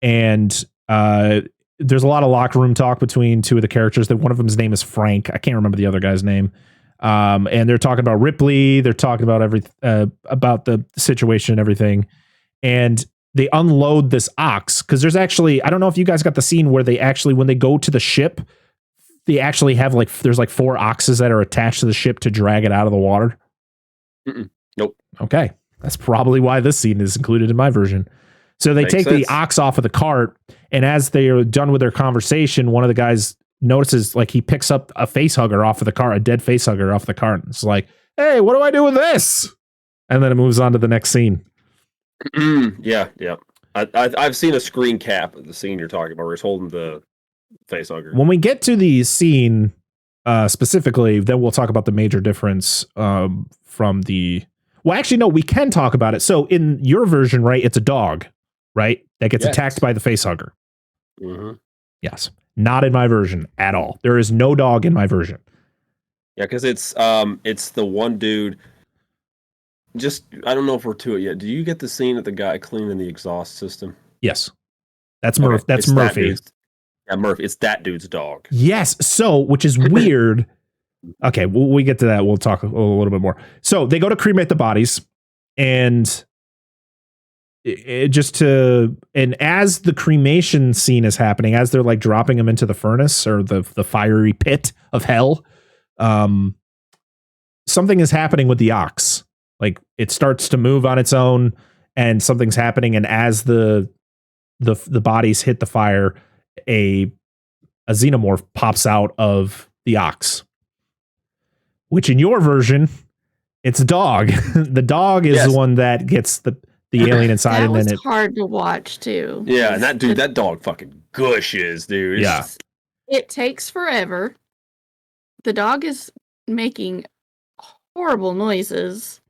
and there's a lot of locker room talk between two of the characters. That one of them's name is Frank. I can't remember the other guy's name. And they're talking about Ripley. They're talking about about the situation and everything. And they unload this ox because there's actually, I don't know if you guys got the scene where they actually, when they go to the ship, they actually have there's 4 oxes that are attached to the ship to drag it out of the water. Nope. Okay. That's probably why this scene is included in my version. So they take the ox off of the cart, and as they are done with their conversation, one of the guys notices he picks up a face hugger off of the cart, a dead face hugger off the cart. It's like, hey, what do I do with this? And then it moves on to the next scene. Yeah. I've seen a screen cap of the scene you're talking about where he's holding the face hugger. When we get to the scene specifically, then we'll talk about the major difference from the... Well, actually, no, we can talk about it. So in your version, right, it's a dog, right, that gets attacked by the face hugger. Mm-hmm. Yes. Not in my version at all. There is no dog in my version. Yeah, because it's the one dude. Just, I don't know if we're to it yet. Do you get the scene of the guy cleaning the exhaust system? Yes. That's Murphy. That's Murphy. Murphy. It's that dude's dog. Yes. So, which is weird. Okay, we get to that. We'll talk a little bit more. So they go to cremate the bodies, and and as the cremation scene is happening, as they're dropping them into the furnace or the fiery pit of hell, something is happening with the ox. It starts to move on its own, and something's happening. And as the bodies hit the fire, a xenomorph pops out of the ox. Which in your version, it's a dog. The dog is the one that gets the alien inside, and then it's hard to watch too. Yeah, and that dog fucking gushes, dude. Yeah, it takes forever. The dog is making horrible noises.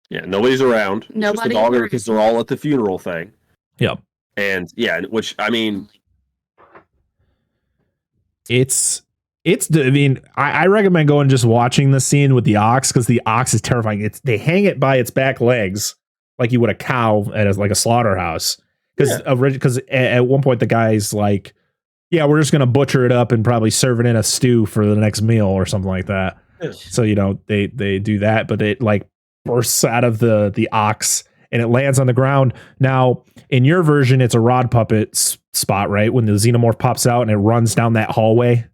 Yeah, nobody's around. Nobody, just the dog, because they're all at the funeral thing. Yep. And yeah, which I mean, I recommend going and just watching the scene with the ox, because the ox is terrifying. They hang it by its back legs like you would a cow at a slaughterhouse. Because at one point the guy's like, yeah, we're just gonna butcher it up and probably serve it in a stew for the next meal or something like that. Yeah. So they do that, but it bursts out of the ox and it lands on the ground. Now in your version, it's a rod puppet spot, right? When the xenomorph pops out and it runs down that hallway.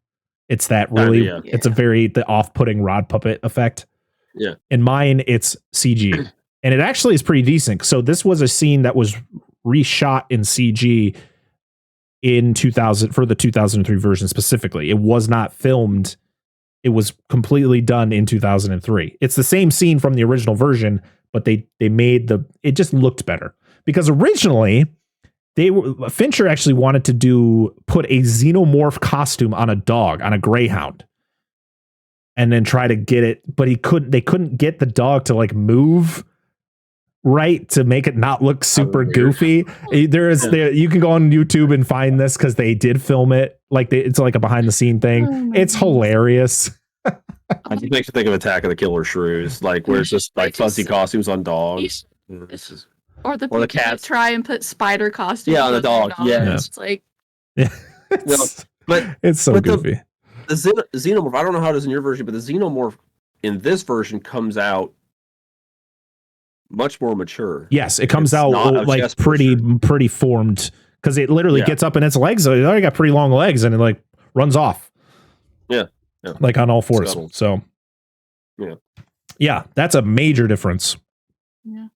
It's that really, it's the off-putting rod puppet effect. Yeah. In mine, it's CG. And it actually is pretty decent. So this was a scene that was reshot in CG in 2000 for the 2003 version specifically. It was not filmed. It was completely done in 2003. It's the same scene from the original version, but they made it just looked better. Because originally... Fincher actually wanted to put a xenomorph costume on a dog, on a greyhound, and then try to get it, but they couldn't get the dog to move right to make it not look super goofy. You can go on YouTube and find this, because they did film it. It's like a behind the scene thing. It's hilarious. I just makes you think of Attack of the Killer Shrews, where it's just fuzzy costumes on dogs. Or the cats try and put spider costumes on the dog. Yeah. It's but it's so goofy. The xenomorph, I don't know how it is in your version, but the xenomorph in this version comes out much more mature. Yes, it comes out pretty formed, because it literally gets up in its legs. It already got pretty long legs, and it runs off. Yeah. On all fours. So yeah, that's a major difference. Yeah.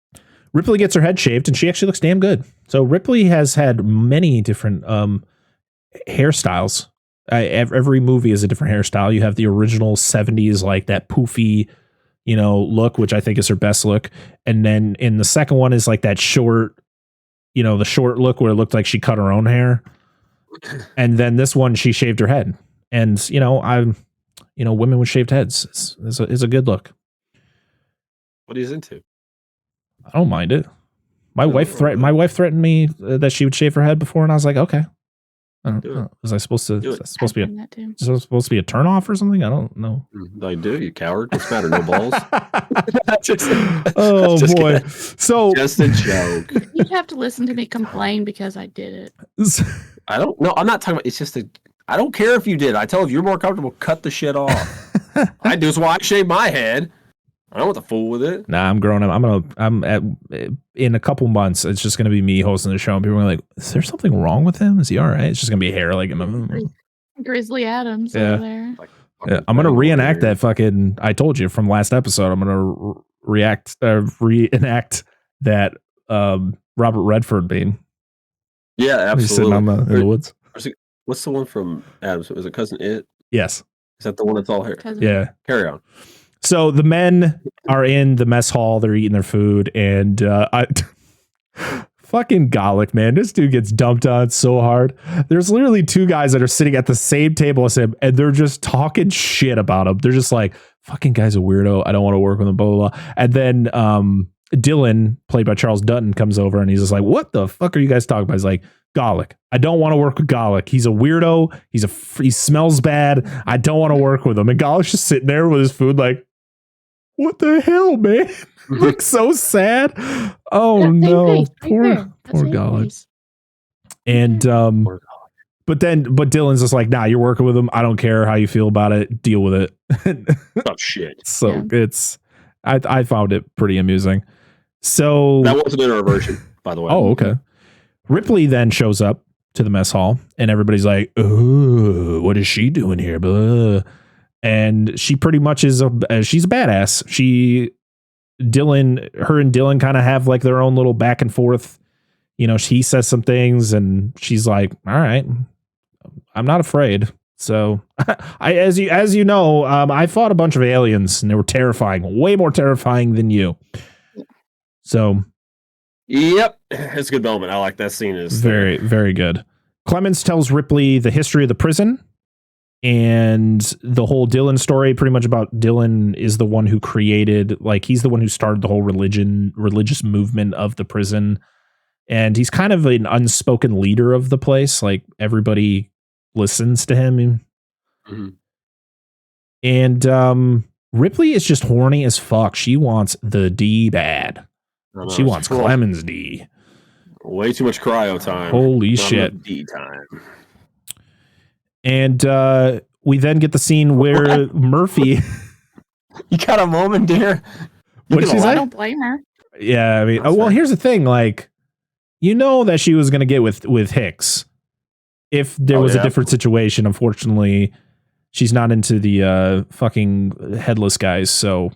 Ripley gets her head shaved, and she actually looks damn good. So Ripley has had many different hairstyles. Every movie is a different hairstyle. You have the original 70s, like that poofy, look, which I think is her best look. And then in the second one is like that short, the short look where it looked like she cut her own hair. And then this one, she shaved her head. And, women with shaved heads is a good look. What are you into? I don't mind it. My wife threatened me that she would shave her head before, and I was like, okay. I don't know. Was I supposed to? Is that supposed to be a turnoff or something? I don't know. I do, you coward. What's the matter? No balls. Oh boy. Kidding. So just a joke. You'd have to listen to me complain because I did it. I don't know. I'm not talking about. It's just I don't care if you did. I tell if you're more comfortable, cut the shit off. I do. That's why I shave my head. I don't want to fool with it. Nah, I'm growing up. In a couple months, it's just gonna be me hosting the show, and people are like, "Is there something wrong with him? Is he all right?" It's just gonna be hair like him. Grizzly Adams over there. Yeah, I'm gonna reenact that fucking. I told you from last episode. I'm gonna reenact that Robert Redford being. Yeah, absolutely. He's sitting in the woods. What's the one from Adams? Was it Cousin It? Yes. Is that the one that's all hair? Yeah. Carry on. So the men are in the mess hall. They're eating their food, and fucking Garlic, man, this dude gets dumped on so hard. There's literally two guys that are sitting at the same table as him, and they're just talking shit about him. They're just like, "Fucking guy's a weirdo. I don't want to work with him." Blah blah blah. And then Dylan, played by Charles Dutton, comes over, and he's just like, "What the fuck are you guys talking about?" He's like, "Garlic. I don't want to work with Garlic. He's a weirdo. He smells bad. I don't want to work with him." And Garlic's just sitting there with his food, like, what the hell, man? Looks so sad. Oh no, poor Garlic. And but Dylan's just like, nah, you're working with him. I don't care how you feel about it. Deal with it. Oh shit. So it's I found it pretty amusing. So that wasn't in our version, by the way. Oh, okay. Ripley then shows up to the mess hall, and everybody's like, "Oh, what is she doing here?" Blah. And she pretty much she's a badass. Her and Dylan kind of have like their own little back and forth. He says some things, and she's like, "All right, I'm not afraid." So, as you know, I fought a bunch of aliens, and they were terrifying, way more terrifying than you. So, yep, it's a good moment. I like that scene. Is very, very good. Clemens tells Ripley the history of the prison. And the whole Dylan story, pretty much about Dylan is the one who created, like, he's the one who started the whole religious movement of the prison. And he's kind of an unspoken leader of the place. Like, everybody listens to him. Mm-hmm. And Ripley is just horny as fuck. She wants the D bad. She wants Clemens D. Way too much cryo time. Holy shit. D time. And we then get the scene where Murphy. You got a moment, dear. What did she say? I don't blame her. Yeah, I mean, well, here's the thing. Like, that she was going to get with Hicks if there was a different situation. Unfortunately, she's not into the fucking headless guys. So,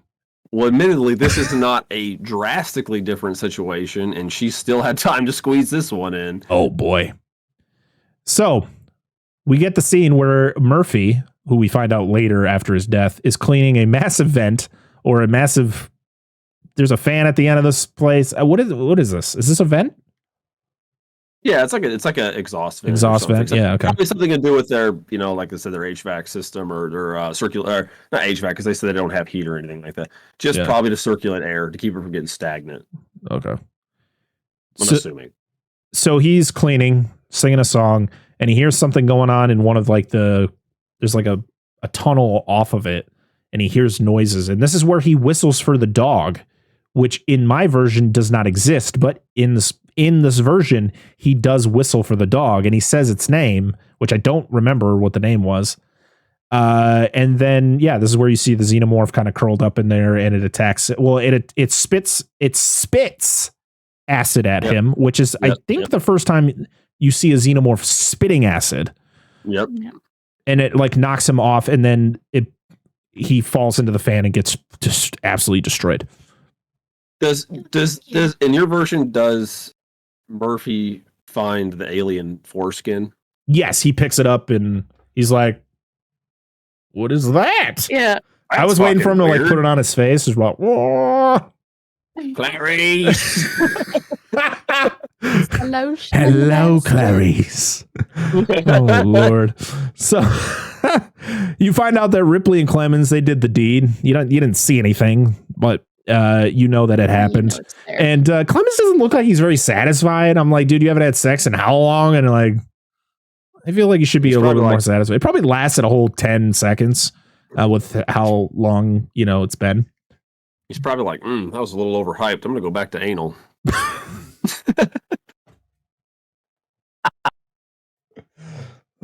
well, admittedly, this is not a drastically different situation, and she still had time to squeeze this one in. Oh boy. So we get the scene where Murphy, who we find out later after his death, is cleaning a massive vent or a massive. There's a fan at the end of this place. What is this? Is this a vent? Yeah, it's like a exhaust vent. Exhaust vent. Yeah, okay. Probably something to do with their, like I said, their HVAC system or their circular, not HVAC, because they said they don't have heat or anything like that. Just probably to circulate air to keep it from getting stagnant. Okay. I'm assuming. So he's cleaning, singing a song, and he hears something going on in one of there's like a tunnel off of it, and he hears noises, and this is where he whistles for the dog, which in my version does not exist, but in this version, he does whistle for the dog, and he says its name, which I don't remember what the name was. And then, this is where you see the xenomorph kind of curled up in there, and it attacks it. Well, it spits acid at him, which is, I think, the first time you see a xenomorph spitting acid. Yep. And it knocks him off, and then he falls into the fan and gets just absolutely destroyed. Does in your version does Murphy find the alien foreskin? Yes, he picks it up and he's like, "What is that?" Yeah. I was waiting for him to like put it on his face. Just about, Clarice. Hello, Clarice. Oh Lord. So you find out that Ripley and Clemens, they did the deed. You didn't see anything, but you know that it happened. And Clemens doesn't look like he's very satisfied. I'm like, dude, you haven't had sex in how long? And like, I feel like you should be a little bit more satisfied. It probably lasted a whole 10 seconds with how long, it's been. He's probably like, that was a little overhyped. I'm going to go back to anal.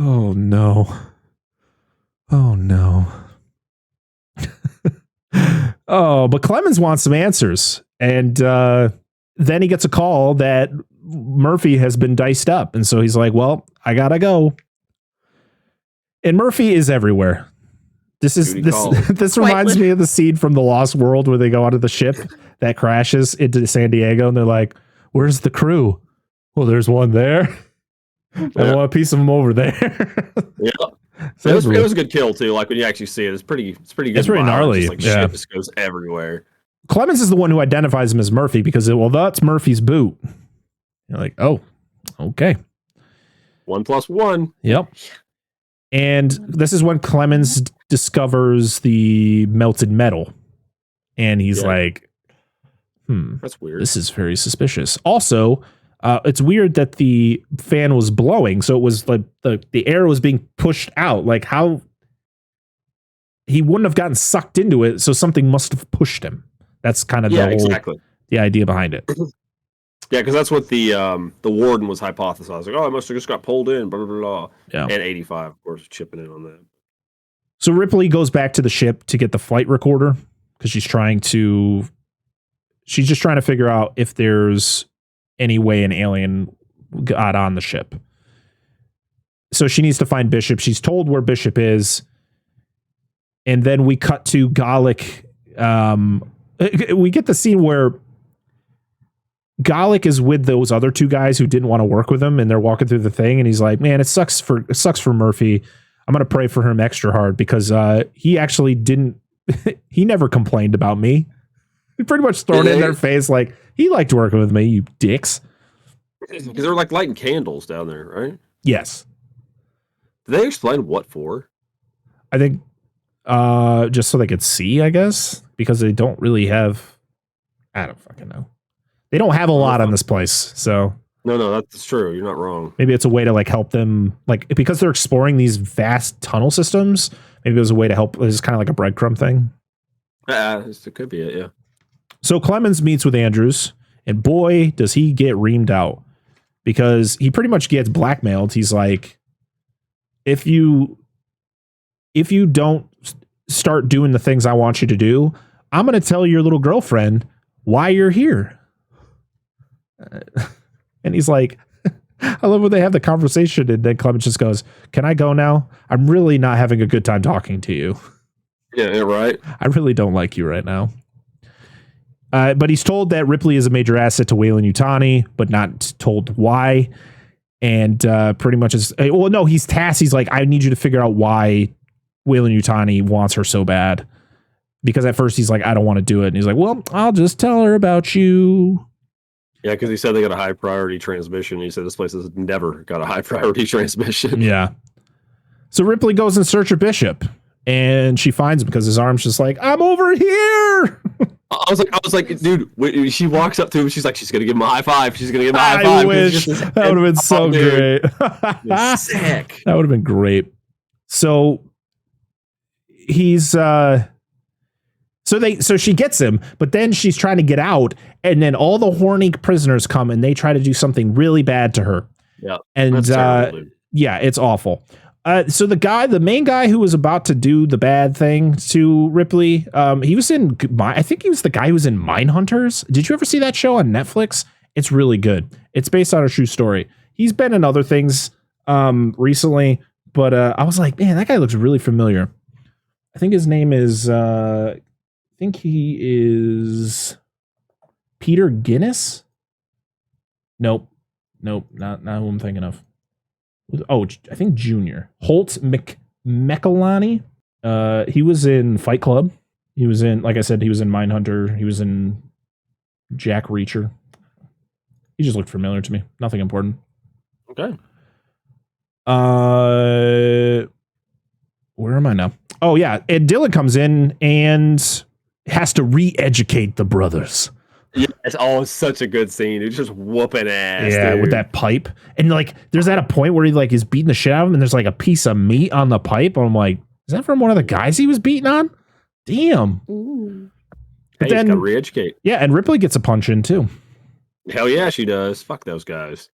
Oh, no. Oh, no. Oh, but Clemens wants some answers. And then he gets a call that Murphy has been diced up. And so he's like, well, I got to go. And Murphy is everywhere. This reminds me of the scene from The Lost World where they go onto the ship that crashes into San Diego and they're like, where's the crew? Well, there's one there. I want a piece of them over there. Yeah. So it was a good kill too. Like when you actually see it, it's pretty good. It's pretty gnarly. Just, like, shit just goes everywhere. Clemens is the one who identifies him as Murphy because that's Murphy's boot. You're like, oh, okay. 1 + 1. Yep. And this is when Clemens discovers the melted metal. And he's like, that's weird. This is very suspicious. Also, it's weird that the fan was blowing. So it was like the air was being pushed out. Like how he wouldn't have gotten sucked into it. So something must have pushed him. That's kind of the idea behind it. Yeah, because that's what the warden was hypothesizing. Like, I must have just got pulled in, blah, blah, blah. Yeah. And 85, of course, chipping in on that. So Ripley goes back to the ship to get the flight recorder because she's just trying to figure out if there's any way an alien got on the ship. So she needs to find Bishop. She's told where Bishop is. And then we cut to Gallic. We get the scene where Gallic is with those other two guys who didn't want to work with him, and they're walking through the thing, and he's like, man, it sucks for Murphy. I'm going to pray for him extra hard because he actually he never complained about me. He pretty much thrown it in their face like, he liked working with me, you dicks. Because they're like lighting candles down there, right? Yes. Did they explain what for? I think just so they could see, I guess, because they don't really have, I don't fucking know. They don't have a lot on this place, so. No, that's true. You're not wrong. Maybe it's a way to like help them, like because they're exploring these vast tunnel systems. Maybe it was a way to help. It's kind of like a breadcrumb thing. It could be it, yeah. So Clemens meets with Andrews, and boy, does he get reamed out because he pretty much gets blackmailed. He's like, if you don't start doing the things I want you to do, I'm going to tell your little girlfriend why you're here. And he's like, I love when they have the conversation, and then Clemens just goes, can I go now? I'm really not having a good time talking to you. Yeah, right. I really don't like you right now. But he's told that Ripley is a major asset to Weyland-Yutani, but not told why. And pretty much he's tasked. He's like, I need you to figure out why Weyland-Yutani wants her so bad. Because at first he's like, I don't want to do it. And he's like, well, I'll just tell her about you. Yeah, because he said they got a high priority transmission. He said this place has never got a high priority transmission. Yeah. So Ripley goes in search of Bishop, and she finds him because his arm's just like, I'm over here. I was like, dude, when she walks up to him, she's like, she's gonna give him a high five. She's gonna give him a high five. I wish that would have been so great. Sick. That would have been great. So he's So she gets him, but then she's trying to get out, and then all the horny prisoners come and they try to do something really bad to her. Yeah. And that's terrible, dude. Yeah, it's awful. So the main guy who was about to do the bad thing to Ripley, he was I think he was the guy who was in Mindhunters. Did you ever see that show on Netflix? It's really good. It's based on a true story. He's been in other things recently, but I was like, man, that guy looks really familiar. I think his name is he is Peter Guinness. Nope, not who I'm thinking of. Oh, I think Junior Holt McElhenney. He was in Fight Club. He was in, like I said, he was in Mindhunter. He was in Jack Reacher. He just looked familiar to me. Nothing important. Okay. Where am I now? Oh yeah, and Dylan comes in and has to re-educate the brothers. Yeah, it's such a good scene. It's just whooping ass. Yeah, dude. with that pipe, and like, there's at a point where he like is beating the shit out of him, and there's like a piece of meat on the pipe. And I'm like, is that from one of the guys he was beating on? Damn. Ooh. But Hey, then, he's gotta re-educate. yeah, and Ripley gets a punch in too. Hell yeah, she does. Fuck those guys.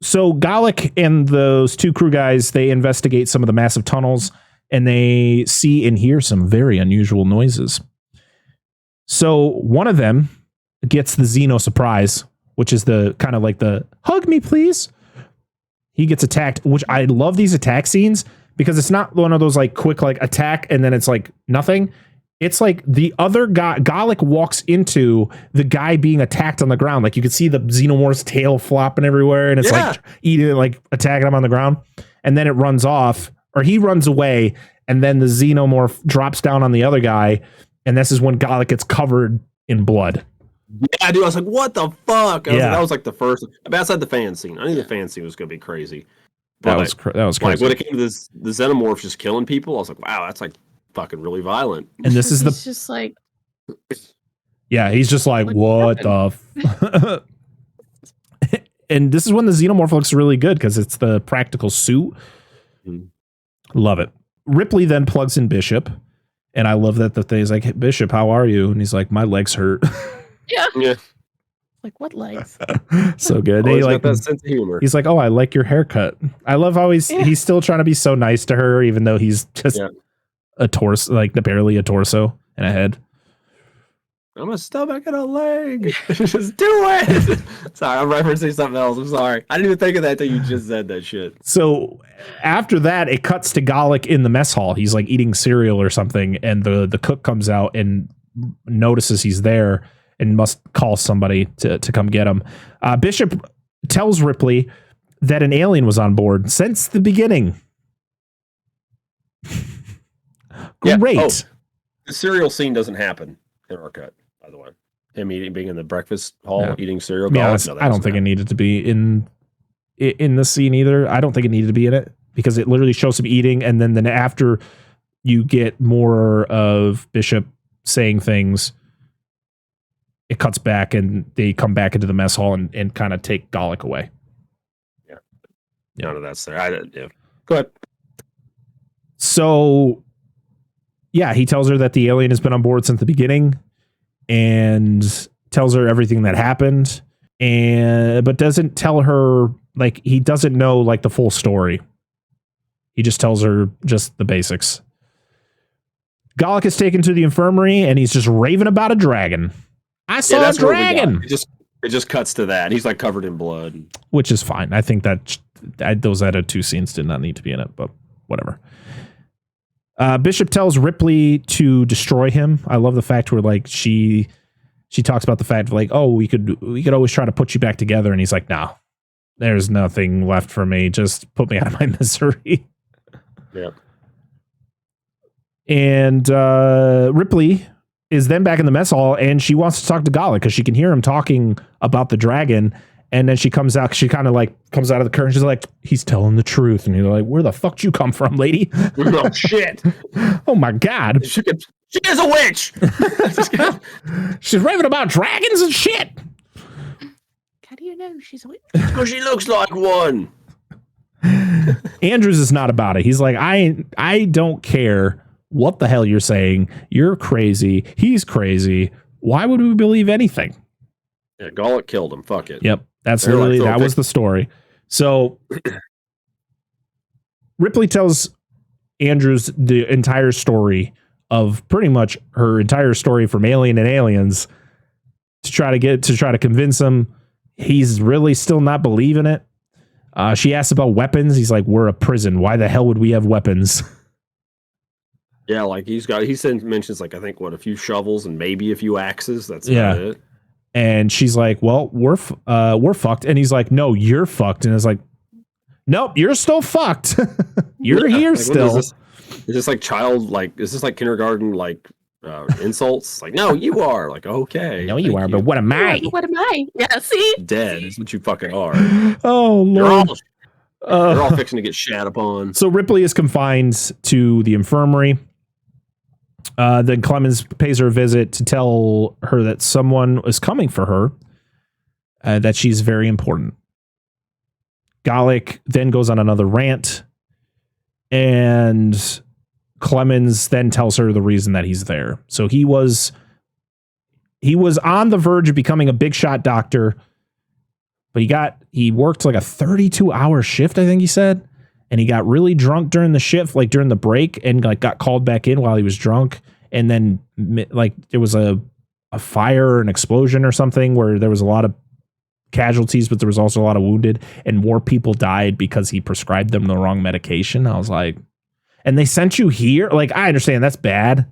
So Gallic and those two crew guys, they investigate some of the massive tunnels, and they see and hear some very unusual noises. So one of them gets the Xeno surprise, which is the kind of like the hug me, please. He gets attacked, which I love these attack scenes because it's not one of those like quick like attack and then it's like nothing. It's like the other guy, Gallic walks into the guy being attacked on the ground. Like you can see the Xenomorph's tail flopping everywhere and it's like eating, like attacking him on the ground. And then it runs off, or he runs away, and then the Xenomorph drops down on the other guy. And this is when Gallic gets covered in blood. Yeah, dude, I was like, what the fuck? Yeah. That was like the first, outside the fan scene. I knew the fan scene was going to be crazy. That was Like crazy. when it came to this, the Xenomorphs just killing people, I was like, wow, that's like fucking really violent. And this is It's just like, yeah, he's just like, what the and this is when the Xenomorph looks really good because it's the practical suit. Love it. Ripley then plugs in Bishop, and I love that the thing is like, hey, Bishop, how are you? And he's like, my legs hurt. Yeah. like what legs? So good. Always They, got like, that sense of humor. he's like, oh, I like your haircut. I love how he's still trying to be so nice to her, even though he's just a torso, like barely a torso and a head. I'm a stomach and a leg. Just do it. Sorry, I'm referencing something else. I'm sorry. I didn't even think of that until you just said that shit. So after that, it cuts to Gallic in the mess hall. He's like eating cereal or something, and the cook comes out and notices he's there and must call somebody to come get him. Bishop tells Ripley that an alien was on board since the beginning. Great. Oh, the cereal scene doesn't happen in our cut, by the way. Him being in the breakfast hall, eating cereal. To be honest, I don't think it needed to be in the scene either. I don't think it needed to be in it because it literally shows him eating, and then after you get more of Bishop saying things, it cuts back and they come back into the mess hall and kind of take Gallic away. Yeah. None of that's there. Go ahead. So, yeah, he tells her that the alien has been on board since the beginning and tells her everything that happened, but doesn't tell her, like, he doesn't know, like, the full story. He just tells her just the basics. Gallic is taken to the infirmary and he's just raving about a dragon. I saw a dragon. It just cuts to that. He's like covered in blood, which is fine. I think that those other two scenes did not need to be in it, but whatever. Bishop tells Ripley to destroy him. I love the fact where like she talks about the fact like, oh, we could always try to put you back together, and he's like, no, there's nothing left for me. Just put me out of my misery. Yeah. And Ripley is then back in the mess hall, and she wants to talk to Gallic because she can hear him talking about the dragon. And then she comes out. She kind of like comes out of the curtain. She's like, "He's telling the truth." And you're like, "Where the fuck did you come from, lady?" Oh shit! Oh my god! She is a witch. She's raving about dragons and shit. How do you know she's a witch? Because she looks like one. Andrews is not about it. He's like, I don't care what the hell you're saying. You're crazy. He's crazy. Why would we believe anything? Yeah, Gallic killed him. Fuck it. Yep. That's literally, that was the story. So Ripley tells Andrews the entire story of pretty much her entire story from Alien and Aliens to try to convince him he's really still not believing it. She asks about weapons. He's like, we're a prison. Why the hell would we have weapons? Yeah, like he mentions like, I think a few shovels and maybe a few axes. That's about it. And she's like, well, we're fucked. And he's like, no, you're fucked. And it's like, nope, you're still fucked. You're here like, still. Is this like child, like, is this like kindergarten, like, insults? Like, no, you are. Like, okay. No, you are, but what am I? What am I? Yeah, see? Dead is what you fucking are. Oh, You're Lord. all, you're all fixing to get shat upon. So Ripley is confined to the infirmary. Then Clemens pays her a visit to tell her that someone is coming for her, that she's very important. Gallic then goes on another rant, and Clemens then tells her the reason that he's there. So he was on the verge of becoming a big shot doctor, but he worked like a 32-hour shift, I think he said. And he got really drunk during the shift, like during the break, and like got called back in while he was drunk. And then like there was a fire or an explosion or something where there was a lot of casualties, but there was also a lot of wounded, and more people died because he prescribed them the wrong medication. I was like, and they sent you here? Like, I understand that's bad,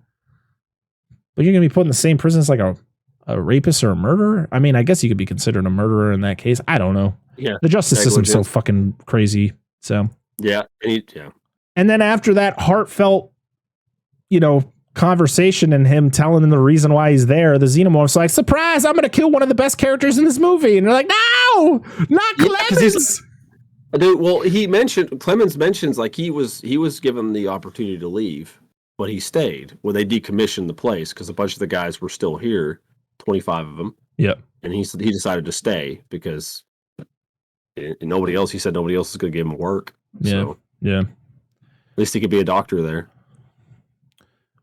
but you're going to be put in the same prison as like a rapist or a murderer? I mean, I guess you could be considered a murderer in that case. I don't know. Yeah. The justice system's so fucking crazy. So yeah. And then after that heartfelt, conversation and him telling him the reason why he's there, the Xenomorph's like, surprise, I'm going to kill one of the best characters in this movie. And they're like, no, not Clemens. Dude, well, Clemens mentions like he was given the opportunity to leave, but he stayed. Well, they decommissioned the place because a bunch of the guys were still here, 25 of them. Yep. And he decided to stay because nobody else is going to give him work. Yeah. So yeah. At least he could be a doctor there.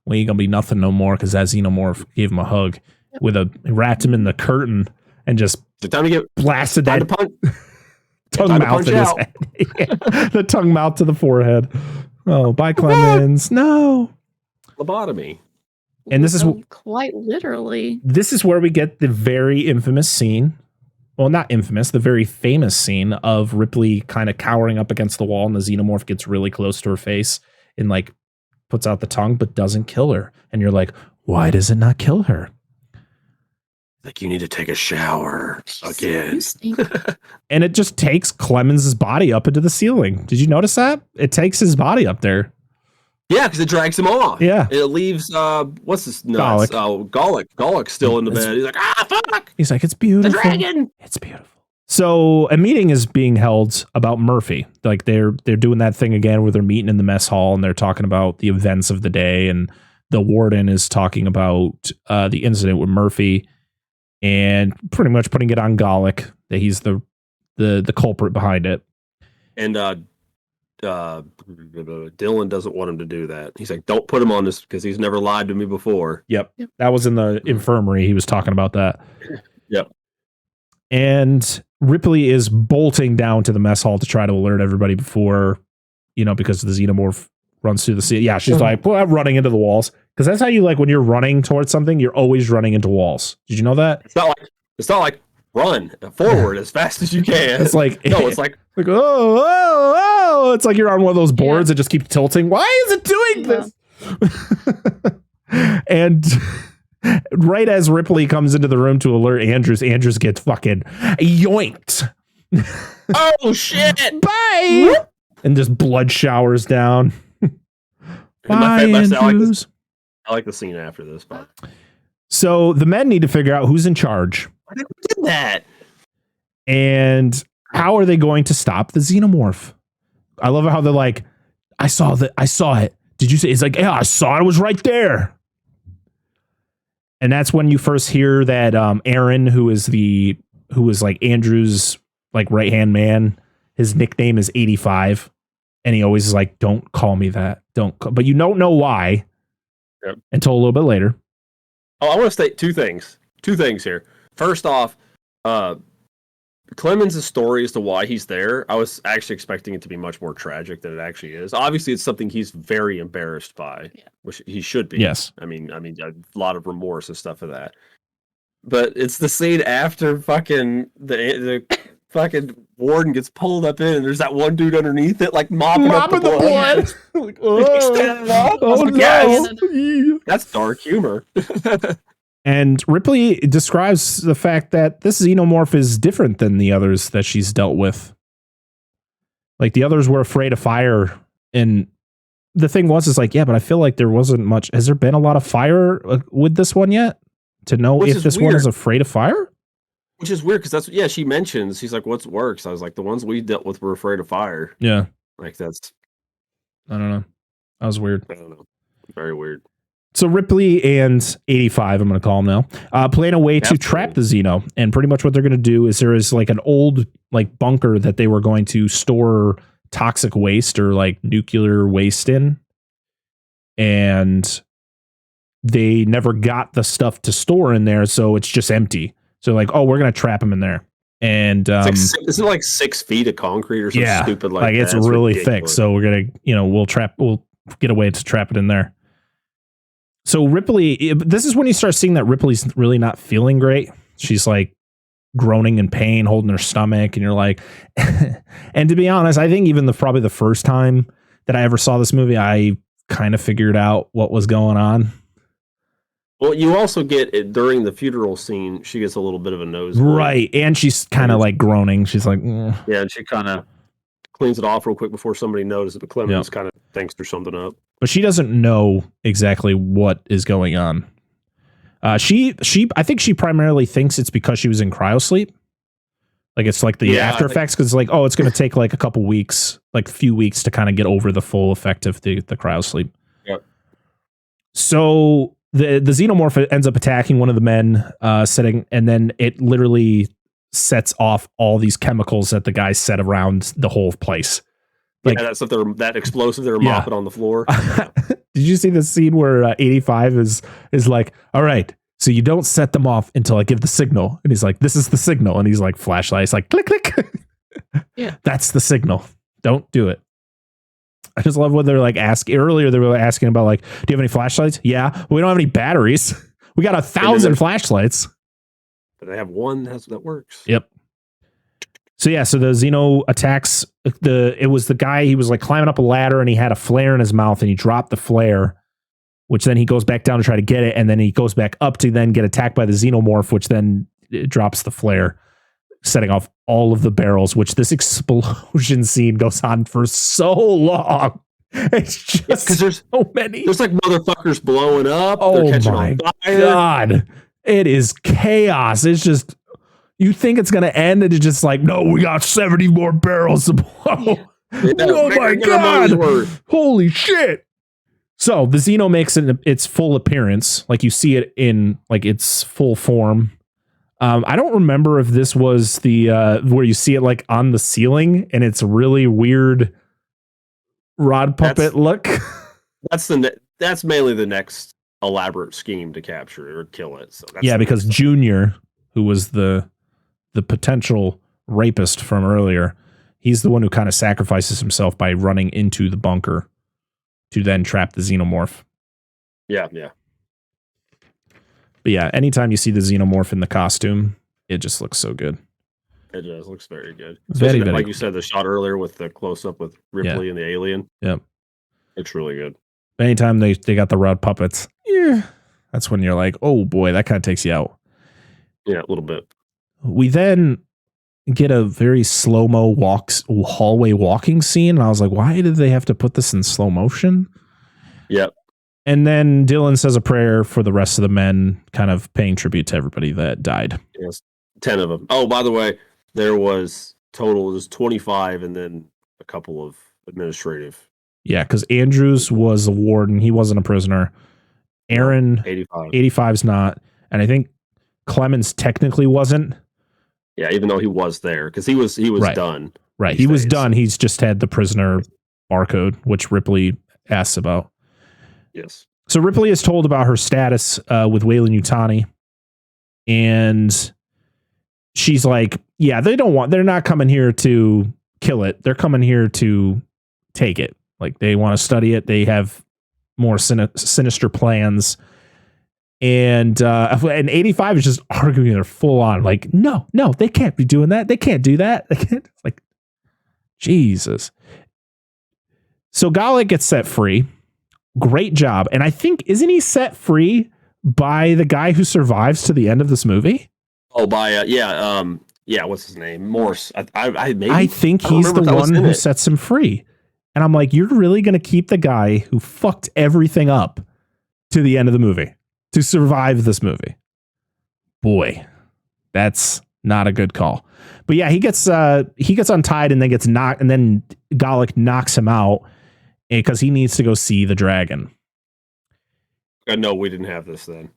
Well, he ain't gonna be nothing no more because that Xenomorph gave him a hug wrapped him in the curtain and just blasted that tongue mouth in his head. Yeah. The tongue mouth to the forehead. Oh, bye, Clemens. No. Lobotomy. And this is quite literally. This is where we get the very infamous scene. Well, not infamous, the very famous scene of Ripley kind of cowering up against the wall, and the Xenomorph gets really close to her face and like puts out the tongue, but doesn't kill her. And you're like, why does it not kill her? Like, you need to take a shower again. And it just takes Clemens's body up into the ceiling. Did you notice that? It takes his body up there. Yeah, because it drags him off. Yeah. It leaves, what's this nuts? Gallic's still in the bed. He's like, fuck! He's like, it's beautiful. The dragon! It's beautiful. So a meeting is being held about Murphy. Like they're doing that thing again where they're meeting in the mess hall and they're talking about the events of the day. And the warden is talking about the incident with Murphy and pretty much putting it on Gallic that he's the culprit behind it. And Dylan doesn't want him to do that. He's like, don't put him on this because he's never lied to me before. Yep. That was in the infirmary. He was talking about that. Yep. And Ripley is bolting down to the mess hall to try to alert everybody before, because the Xenomorph runs through the sea. Yeah, she's like, well, I'm running into the walls. Because that's how you, like, when you're running towards something, you're always running into walls. Did you know that? It's not like run forward as fast as you can. It's like, no, it's like oh. It's like you're on one of those boards that just keep tilting. Why is it doing this? And right as Ripley comes into the room to alert Andrews gets fucking yoinked. Oh shit! Bye. And just blood showers down. Bye, Andrews. I like the scene after this part. So the men need to figure out who's in charge. Why did we do that? And how are they going to stop the Xenomorph? I love how they're like, I saw it. Did you see? It's like, yeah, I saw it. It was right there. And that's when you first hear that Aaron, who is like Andrew's like right-hand man, his nickname is 85. And he always is like, don't call me that. But you don't know why until a little bit later. Oh, I want to state two things here. First off, Clemens' story as to why he's there, I was actually expecting it to be much more tragic than it actually is. Obviously, it's something he's very embarrassed by, which he should be. Yes. I mean, a lot of remorse and stuff for that. But it's the scene after fucking the fucking warden gets pulled up in, and there's that one dude underneath it, like mopping up the blood. Like, oh, no. Yes. That's dark humor. And Ripley describes the fact that this xenomorph is different than the others that she's dealt with. Like the others were afraid of fire. And the thing was, is like, yeah, but I feel like there wasn't much. Has there been a lot of fire with this one yet? To know if this one is afraid of fire? Which is weird because that's, yeah, she mentions, she's like, what's works? I was like, the ones we dealt with were afraid of fire. Yeah. Like that's, I don't know. That was weird. I don't know. Very weird. So Ripley and 85, I'm going to call him now, plan a way to trap the Xeno. And pretty much what they're going to do is there is like an old like bunker that they were going to store toxic waste or like nuclear waste in. And they never got the stuff to store in there. So it's just empty. So like, oh, we're going to trap him in there. And isn't it like 6 feet of concrete or something stupid like that? It's really thick. So we're going to, we'll get a way to trap it in there. So Ripley, this is when you start seeing that Ripley's really not feeling great. She's like groaning in pain, holding her stomach, and you're like, and to be honest, I think even probably the first time that I ever saw this movie, I kind of figured out what was going on. Well, you also get it during the funeral scene. She gets a little bit of a nose, right? And she's kind of like groaning. She's like, yeah, and she kind of cleans it off real quick before somebody notices. But Clemens kind of thinks there's something up. But she doesn't know exactly what is going on. I think she primarily thinks it's because she was in cryosleep. Like it's like the after effects, because like, oh, it's going to take like a couple weeks, like a few weeks to kind of get over the full effect of the cryosleep. Yep. So the xenomorph ends up attacking one of the men, sitting, and then it literally sets off all these chemicals that the guys set around the whole place. Like, that stuff, that explosive they were mopping on the floor. Did you see the scene where 85 is like, all right, so you don't set them off until I give the signal. And he's like, this is the signal. And he's like, flashlight. It's like, click, click. Yeah. That's the signal. Don't do it. I just love what they're like asking. Earlier, they were asking about like, do you have any flashlights? Yeah. Well, we don't have any batteries. We got 1,000 flashlights. But they have one that works. Yep. So yeah, so the Xeno attacks it was the guy, he was like climbing up a ladder and he had a flare in his mouth and he dropped the flare, which then he goes back down to try to get it, and then he goes back up to then get attacked by the Xenomorph, which then drops the flare, setting off all of the barrels, which this explosion scene goes on for so long. It's just because there's so many. There's like motherfuckers blowing up. Oh they're catching my on fire. God. It is chaos. It's just, you think it's going to end, and it's just like, no, we got 70 more barrels to blow. Yeah, oh my God. Holy shit. So the Xeno makes its full appearance. Like you see it in like its full form. I don't remember if this was the where you see it like on the ceiling and it's really weird rod puppet look. That's mainly the next elaborate scheme to capture or kill it. So that's because Junior, who was the potential rapist from earlier, he's the one who kind of sacrifices himself by running into the bunker to then trap the Xenomorph. Yeah. But yeah, anytime you see the Xenomorph in the costume, it just looks so good. It does. Looks very good. Very, like very you said, the shot earlier with the close up with Ripley and the alien. Yep. It's really good. Anytime they got the rod puppets, that's when you're like, oh boy, that kind of takes you out. Yeah, a little bit. We then get a very slow-mo hallway walking scene. And I was like, why did they have to put this in slow motion? Yep. And then Dylan says a prayer for the rest of the men, kind of paying tribute to everybody that died. Yes, 10 of them. Oh, by the way, there was 25 and then a couple of administrative. Yeah, because Andrews was a warden. He wasn't a prisoner. Aaron, 85's not. And I think Clemens technically wasn't. Yeah, even though he was there, because he was done. Right, he was done. He's just had the prisoner barcode, which Ripley asks about. Yes. So Ripley is told about her status with Weyland-Yutani, and she's like, yeah, they're not coming here to kill it. They're coming here to take it. Like, they want to study it. They have more sinister plans. And 85 is just arguing her full on, like, no, they can't be doing that. They can't do that. They can't. Like, Jesus. So Galek gets set free. Great job. And I think, isn't he set free by the guy who survives to the end of this movie. Oh, by yeah, what's his name? Morse. I think he's the one who sets him free. And I'm like, you're really going to keep the guy who fucked everything up to the end of the movie to survive this movie? Boy, that's not a good call. But yeah, he gets untied and then gets knocked, and then Gallic knocks him out because he needs to go see the dragon. No, we didn't have this then.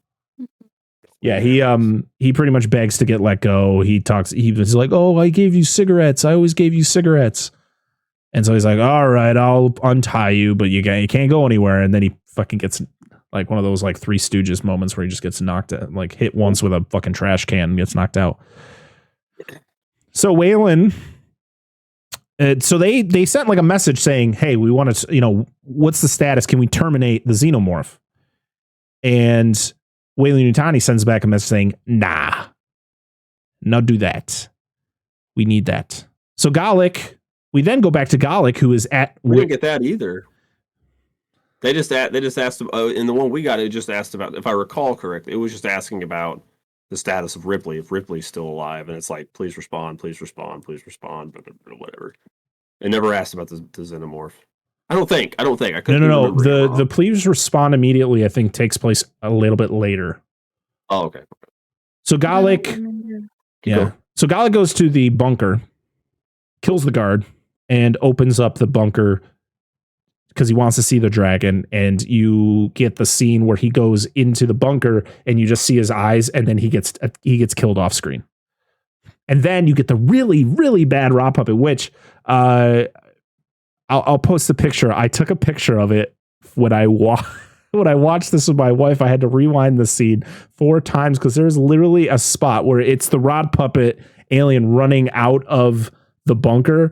Yeah, he pretty much begs to get let go. He's like, "Oh, I gave you cigarettes. I always gave you cigarettes." And so he's like, "All right, I'll untie you, but you can't go anywhere." And then he fucking gets like one of those like Three Stooges moments where he just gets knocked out, like hit once with a fucking trash can and gets knocked out. So Waylon, so they sent like a message saying, "Hey, we want to, what's the status? Can we terminate the Xenomorph?" And Weyland-Yutani sends back a message saying, "Nah, not do that. We need that." So Gallic, we then go back to Gallic, who is at. We didn't get that either. They just asked in the one we got. It just asked about, if I recall correctly, it was just asking about the status of Ripley, if Ripley's still alive, and it's like, please respond, please respond, please respond, whatever. It never asked about the Xenomorph. I don't think. I couldn't. No. The please respond immediately, I think, takes place a little bit later. Oh, okay. So Gallic, So Gallic goes to the bunker, kills the guard, and opens up the bunker because he wants to see the dragon. And you get the scene where he goes into the bunker, and you just see his eyes, and then he gets killed off screen. And then you get the really, really bad raw puppet, which I'll post the picture. I took a picture of it when I watched this with my wife. I had to rewind the scene 4 times because there's literally a spot where it's the rod puppet alien running out of the bunker.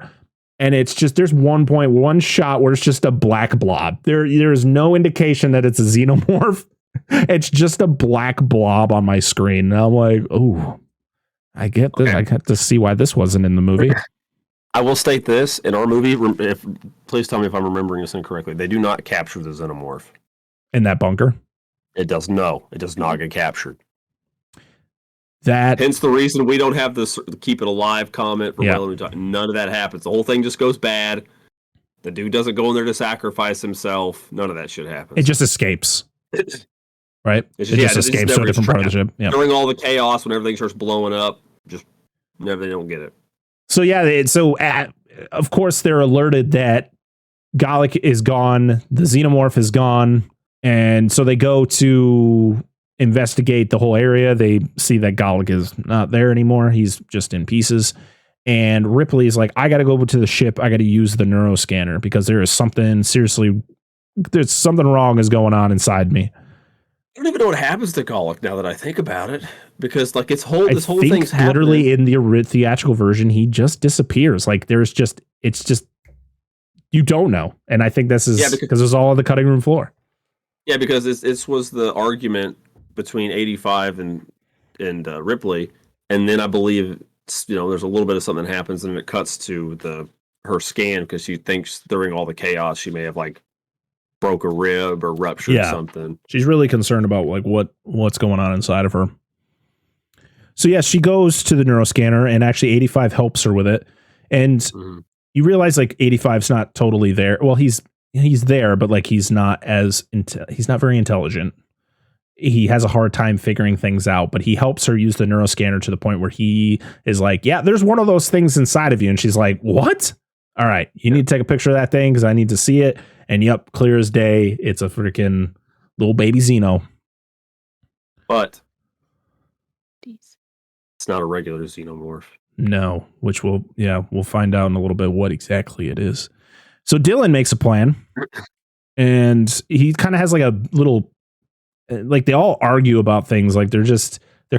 And it's just, there's one shot where it's just a black blob. There's no indication that it's a xenomorph. It's just a black blob on my screen. And I'm like, oh, I get this. Okay. I get to see why this wasn't in the movie. I will state this, in our movie, please tell me if I'm remembering this incorrectly, they do not capture the Xenomorph. In that bunker? It does not get captured. Hence the reason we don't have this keep it alive comment from none of that happens. The whole thing just goes bad. The dude doesn't go in there to sacrifice himself. None of that shit happens. It just escapes. Right? It just escapes to a different part of the ship. Yeah. During all the chaos, when everything starts blowing up, just never, they don't get it. So of course they're alerted that Gallic is gone, the Xenomorph is gone, and so they go to investigate the whole area. They see that Gallic is not there anymore. He's just in pieces. And Ripley is like, I got to go to the ship. I got to use the neuroscanner because there's something wrong is going on inside me. I don't even know what happens to Gallic now that I think about it, because like this whole thing's happening. Literally in the theatrical version, he just disappears. Like it's just you don't know, and I think this is because it was all on the cutting room floor. Yeah, because this was the argument between 85 and Ripley, and then I believe there's a little bit of something happens, and it cuts to her scan because she thinks during all the chaos she may have like broke a rib or ruptured something. She's really concerned about like what's going on inside of her. So yes, she goes to the neuroscanner, and actually 85 helps her with it. And you realize like 85's not totally there. Well, he's there, but like he's not very intelligent. He has a hard time figuring things out, but he helps her use the neuroscanner to the point where he is like, yeah, there's one of those things inside of you. And she's like, what? All right, you need to take a picture of that thing because I need to see it. And yep, clear as day, it's a freaking little baby Xeno. But it's not a regular Xenomorph. No, which we'll find out in a little bit what exactly it is. So Dylan makes a plan, and he kind of has like a little, like they all argue about things. Like they're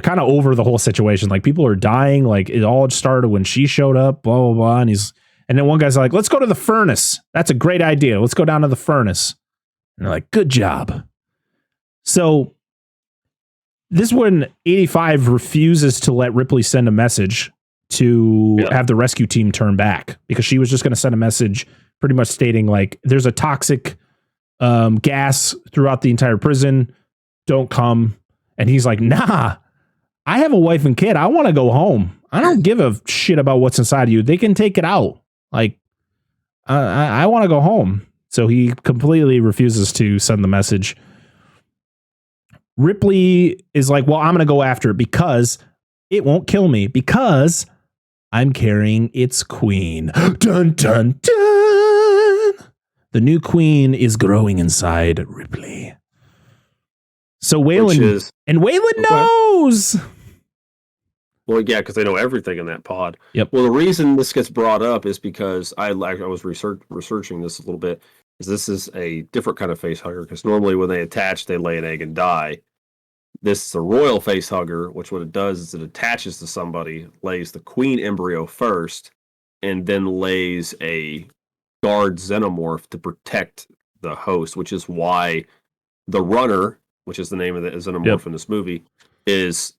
kind of over the whole situation. Like people are dying. Like it all started when she showed up, blah, blah, blah. And then one guy's like, let's go to the furnace. That's a great idea. Let's go down to the furnace. And they're like, good job. So this one, 85 refuses to let Ripley send a message to have the rescue team turn back because she was just going to send a message pretty much stating like, there's a toxic gas throughout the entire prison. Don't come. And he's like, nah, I have a wife and kid. I want to go home. I don't give a shit about what's inside of you. They can take it out. Like, I want to go home. So he completely refuses to send the message. Ripley is like, well, I'm going to go after it because it won't kill me, because I'm carrying its queen. Dun, dun, dun. The new queen is growing inside Ripley. So Waylon, Waylon knows. Well, yeah, because they know everything in that pod. Yep. Well, the reason this gets brought up is because I was researching this a little bit. This is a different kind of face hugger, because normally when they attach, they lay an egg and die. This is a royal face hugger, which what it does is it attaches to somebody, lays the queen embryo first, and then lays a guard xenomorph to protect the host, which is why the runner, which is the name of the xenomorph in this movie, is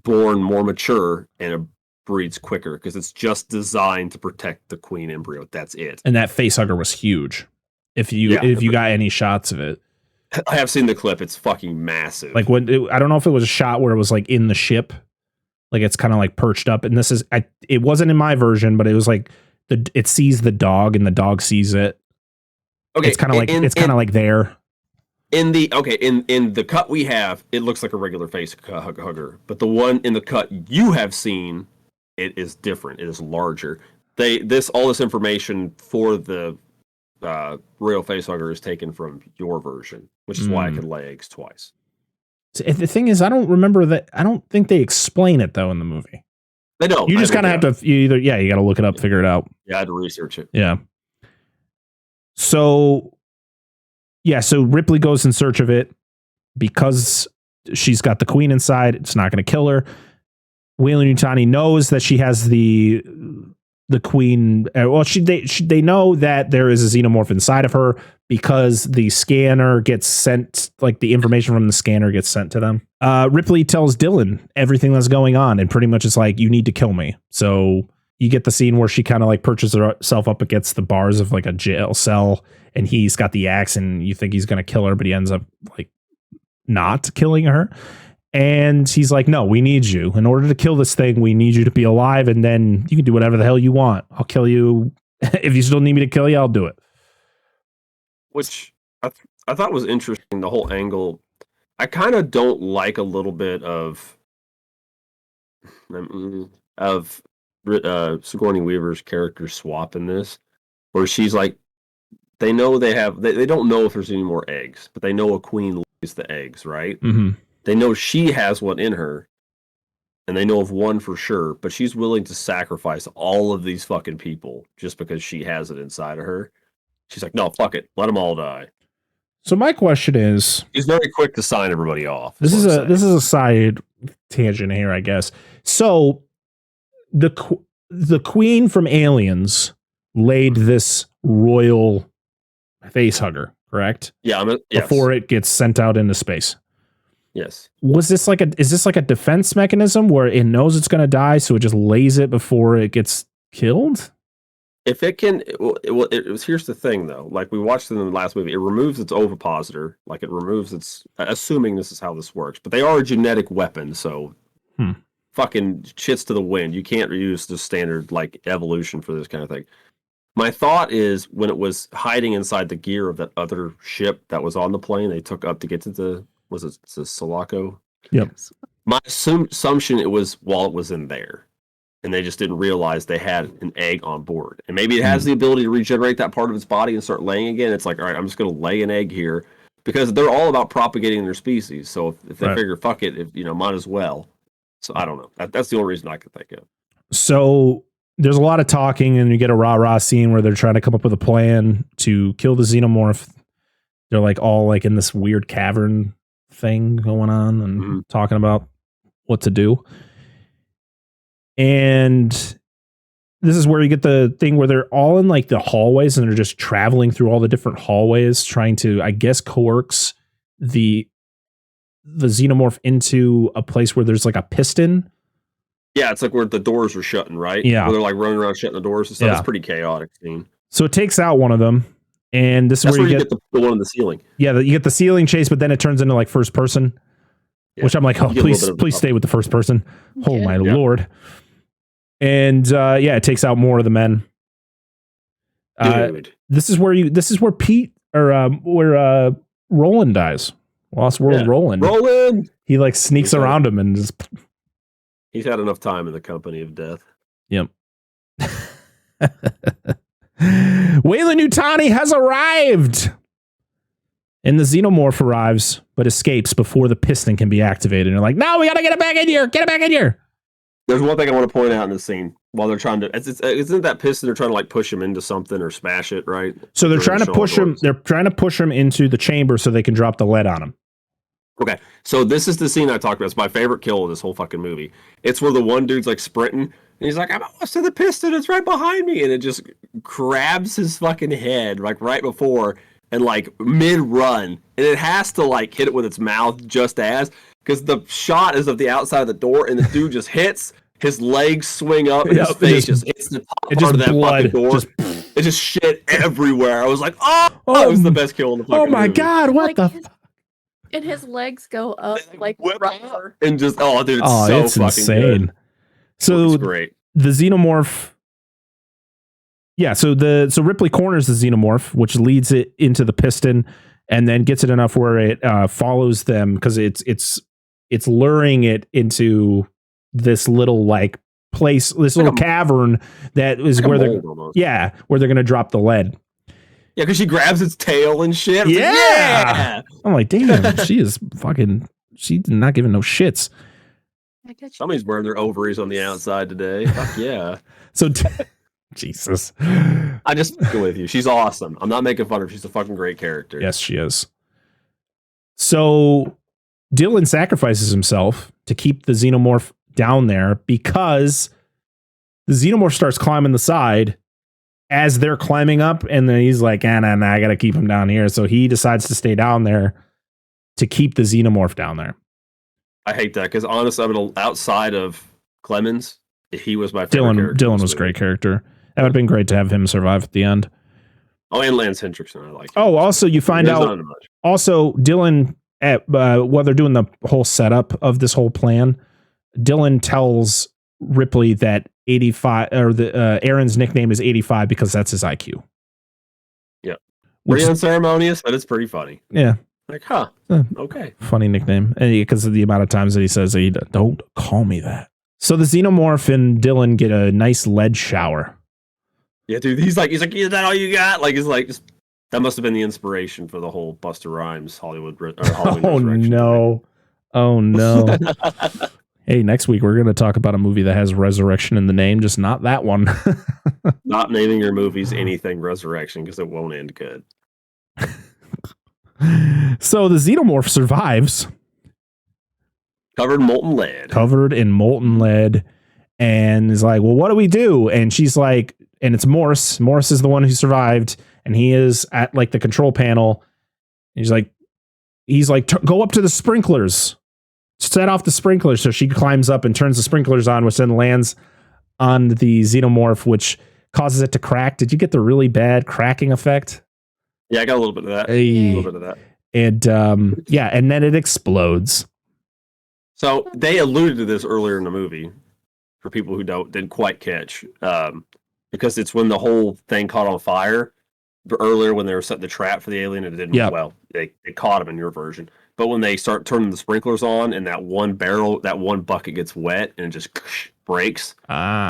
born more mature and it breeds quicker, because it's just designed to protect the queen embryo. That's it. And that face hugger was huge. If you got any shots of it. I have seen the clip. It's fucking massive. Like I don't know if it was a shot where it was like in the ship, like it's kind of like perched up. And this is, it wasn't in my version, but it was like it sees the dog and the dog sees it. Okay, it's kind of like there. In the cut we have, it looks like a regular face hugger, but the one in the cut you have seen, it is different. It is larger. All this information for the royal face hugger is taken from your version, which is why I can lay eggs twice. The thing is, I don't remember that. I don't think they explain it though in the movie. They don't. You just kind of have to you got to look it up, figure it out. Yeah, I had to research it. Yeah. So Ripley goes in search of it because she's got the queen inside. It's not going to kill her. Weyland-Yutani knows that she has the queen. Well, they know that there is a xenomorph inside of her because the scanner gets sent, like the information from the scanner gets sent to them. Ripley tells Dylan everything that's going on, and pretty much it's like, you need to kill me. So you get the scene where she kind of like perches herself up against the bars of like a jail cell, and he's got the axe, and you think he's going to kill her, but he ends up like not killing her. And he's like, no, we need you. In order to kill this thing, we need you to be alive, and then you can do whatever the hell you want. I'll kill you. If you still need me to kill you, I'll do it. Which I thought was interesting, the whole angle. I kind of don't like a little bit of Sigourney Weaver's character swap in this, where she's like, they know they don't know if there's any more eggs, but they know a queen lays the eggs, right? Mm-hmm. They know she has one in her, and they know of one for sure, but she's willing to sacrifice all of these fucking people just because she has it inside of her. She's like, no, fuck it. Let them all die. So my question is, he's very quick to sign everybody off. This is a side tangent here, I guess. So the queen from Aliens laid this royal face hugger, correct? Yeah, yes. Before it gets sent out into space. Yes. Is this like a defense mechanism where it knows it's going to die, so it just lays it before it gets killed? If it can, here's the thing though. Like we watched in the last movie, it removes its ovipositor. Like it removes its, assuming this is how this works. But they are a genetic weapon, so fucking shits to the wind. You can't use the standard like evolution for this kind of thing. My thought is when it was hiding inside the gear of that other ship that was on the plane they took up to get to the Sulaco? Yep. My assumption it was while it was in there, and they just didn't realize they had an egg on board. And maybe it has the ability to regenerate that part of its body and start laying again. It's like, all right, I'm just going to lay an egg here, because they're all about propagating their species. So if they figure, fuck it, might as well. So I don't know. That's the only reason I can think of. So there's a lot of talking, and you get a rah-rah scene where they're trying to come up with a plan to kill the xenomorph. They're like all like in this weird cavern thing going on and talking about what to do. And this is where you get the thing where they're all in like the hallways, and they're just traveling through all the different hallways, trying to, I guess, coax the xenomorph into a place where there's like a piston. Yeah, it's like where the doors are shutting, right? Yeah. Where they're like running around shutting the doors and stuff. Yeah. It's pretty chaotic scene. So it takes out one of them. And this is That's where you get the one in the ceiling. Yeah, you get the ceiling chase, but then it turns into like first person. Yeah. Which I'm like, oh, You get a little bit of please the- stay with the first person. Oh Yeah. my Yeah. lord. And it takes out more of the men. Dude. This is where Pete or where Roland dies. Lost World Yeah. Roland. Roland! He like sneaks He's around him and just He's had enough time in the company of death. Yep. Weyland-Yutani has arrived. And the Xenomorph arrives, but escapes before the piston can be activated. And they're like, no, we gotta get it back in here. Get it back in here. There's one thing I want to point out in this scene while they're trying to. Isn't that piston? They're trying to like push him into something or smash it, right? So they're trying to showing push him. doors. They're trying to push him into the chamber so they can drop the lead on him. Okay, so this is the scene I talked about. It's my favorite kill of this whole fucking movie. It's where the one dude's like sprinting, and he's like, "I'm almost to the piston. It's right behind me," and it just grabs his fucking head like right before and like mid run, and it has to like hit it with its mouth just as because the shot is of the outside of the door, and the dude just hits. His legs swing up, and Yep, his face just hits the top it part of just that blood, fucking door. just- It just shit everywhere. I was like, "Oh, Oh, it was the best kill in the fucking Oh my movie. god, what Like, the his- and his legs go up They like whip rubber. And just dude, it's Oh, so it's fucking insane. good. So It's great. the Xenomorph. Yeah, so Ripley corners the Xenomorph, which leads it into the piston, and then gets it enough where it follows them because it's luring it into this little like place, this little cavern that is Like a where they're mold almost. where they're gonna drop the lead. Yeah, because she grabs its tail and shit. It's like, Yeah. yeah. I'm like, damn, she is fucking. She's not giving no shits. I get you. Somebody's wearing their ovaries on the outside today. Fuck yeah. So, Jesus. I just go with you. She's awesome. I'm not making fun of her. She's a fucking great character. Yes, she is. So Dylan sacrifices himself to keep the Xenomorph down there because the Xenomorph starts climbing the side as they're climbing up, and then he's like, nah, I gotta keep him down here. So he decides to stay down there to keep the Xenomorph down there. I hate that because honestly, outside of Clemens, he was my favorite character. Dylan in was this a great movie. character. That would have been great to have him survive at the end. Oh, and Lance Hendrickson, I like. Oh, also you find There's out not much. also Dylan at while they're doing the whole setup of this whole plan, Dylan tells Ripley that 85 or the Aaron's nickname is 85 because that's his IQ. Yeah. Which Pretty is, unceremonious, but it's pretty funny. yeah, Like, huh? Uh, Okay. funny nickname, and because of the amount of times that he says don't call me that. So the Xenomorph and Dylan get a nice lead shower. Yeah, dude. He's like, is that all you got? Like, it's like that must have been the inspiration for the whole Busta Rhymes Halloween Oh Resurrection. no. Oh no. Hey, next week we're going to talk about a movie that has resurrection in the name, just not that one. Not naming your movies anything resurrection because it won't end good. So the Xenomorph survives, Covered in molten lead. covered in molten lead, and is like, well, what do we do? And she's like, and it's Morse. Morse is the one who survived, and he is at like the control panel. He's like, go up to the sprinklers, set off the sprinklers. So she climbs up and turns the sprinklers on, which then lands on the Xenomorph, which causes it to crack. Did you get the really bad cracking effect? Yeah, I got a little bit of that. Hey. A little bit of that. And and then it explodes. So they alluded to this earlier in the movie for people who didn't quite catch, because it's when the whole thing caught on fire. But earlier, when they were setting the trap for the alien, and it didn't. Yep. Well, they caught him in your version. But when they start turning the sprinklers on, and that one bucket gets wet, and it just breaks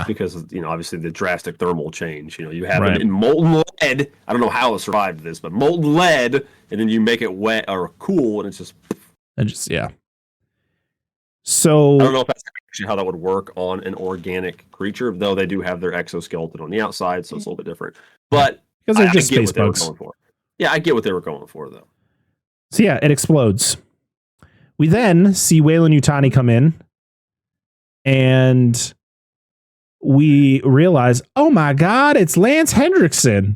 because obviously the drastic thermal change. You have Right. it in molten lead. I don't know how it survived this, but molten lead, and then you make it wet or cool, and it's just. And just So I don't know if that's actually how that would work on an organic creature, though they do have their exoskeleton on the outside, so it's a little bit different. But because they're I just get space what they were bugs. going for. Yeah, I get what they were going for, though. So yeah, it explodes. We then see Weyland-Yutani come in, and we realize, oh my God, it's Lance Hendrickson.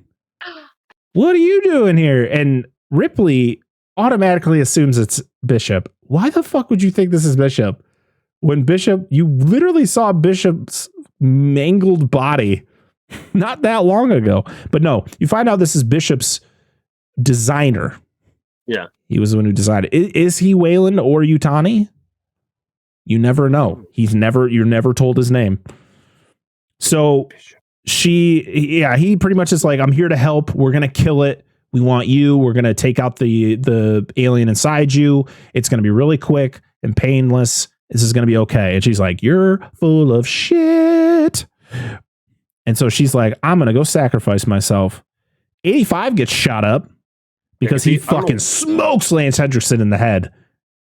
What are you doing here? And Ripley automatically assumes it's Bishop. Why the fuck would you think this is Bishop? When Bishop, you literally saw Bishop's mangled body not that long ago. But no, you find out this is Bishop's designer. Yeah. He was the one who designed it. Is he Weyland or Yutani? You never know. You're never told his name. So he pretty much is like, I'm here to help. We're going to kill it. We want you. We're going to take out the alien inside you. It's going to be really quick and painless. This is going to be okay. And she's like, you're full of shit. And so she's like, I'm going to go sacrifice myself. 85 gets shot up because he fucking smokes Lance Henriksen in the head.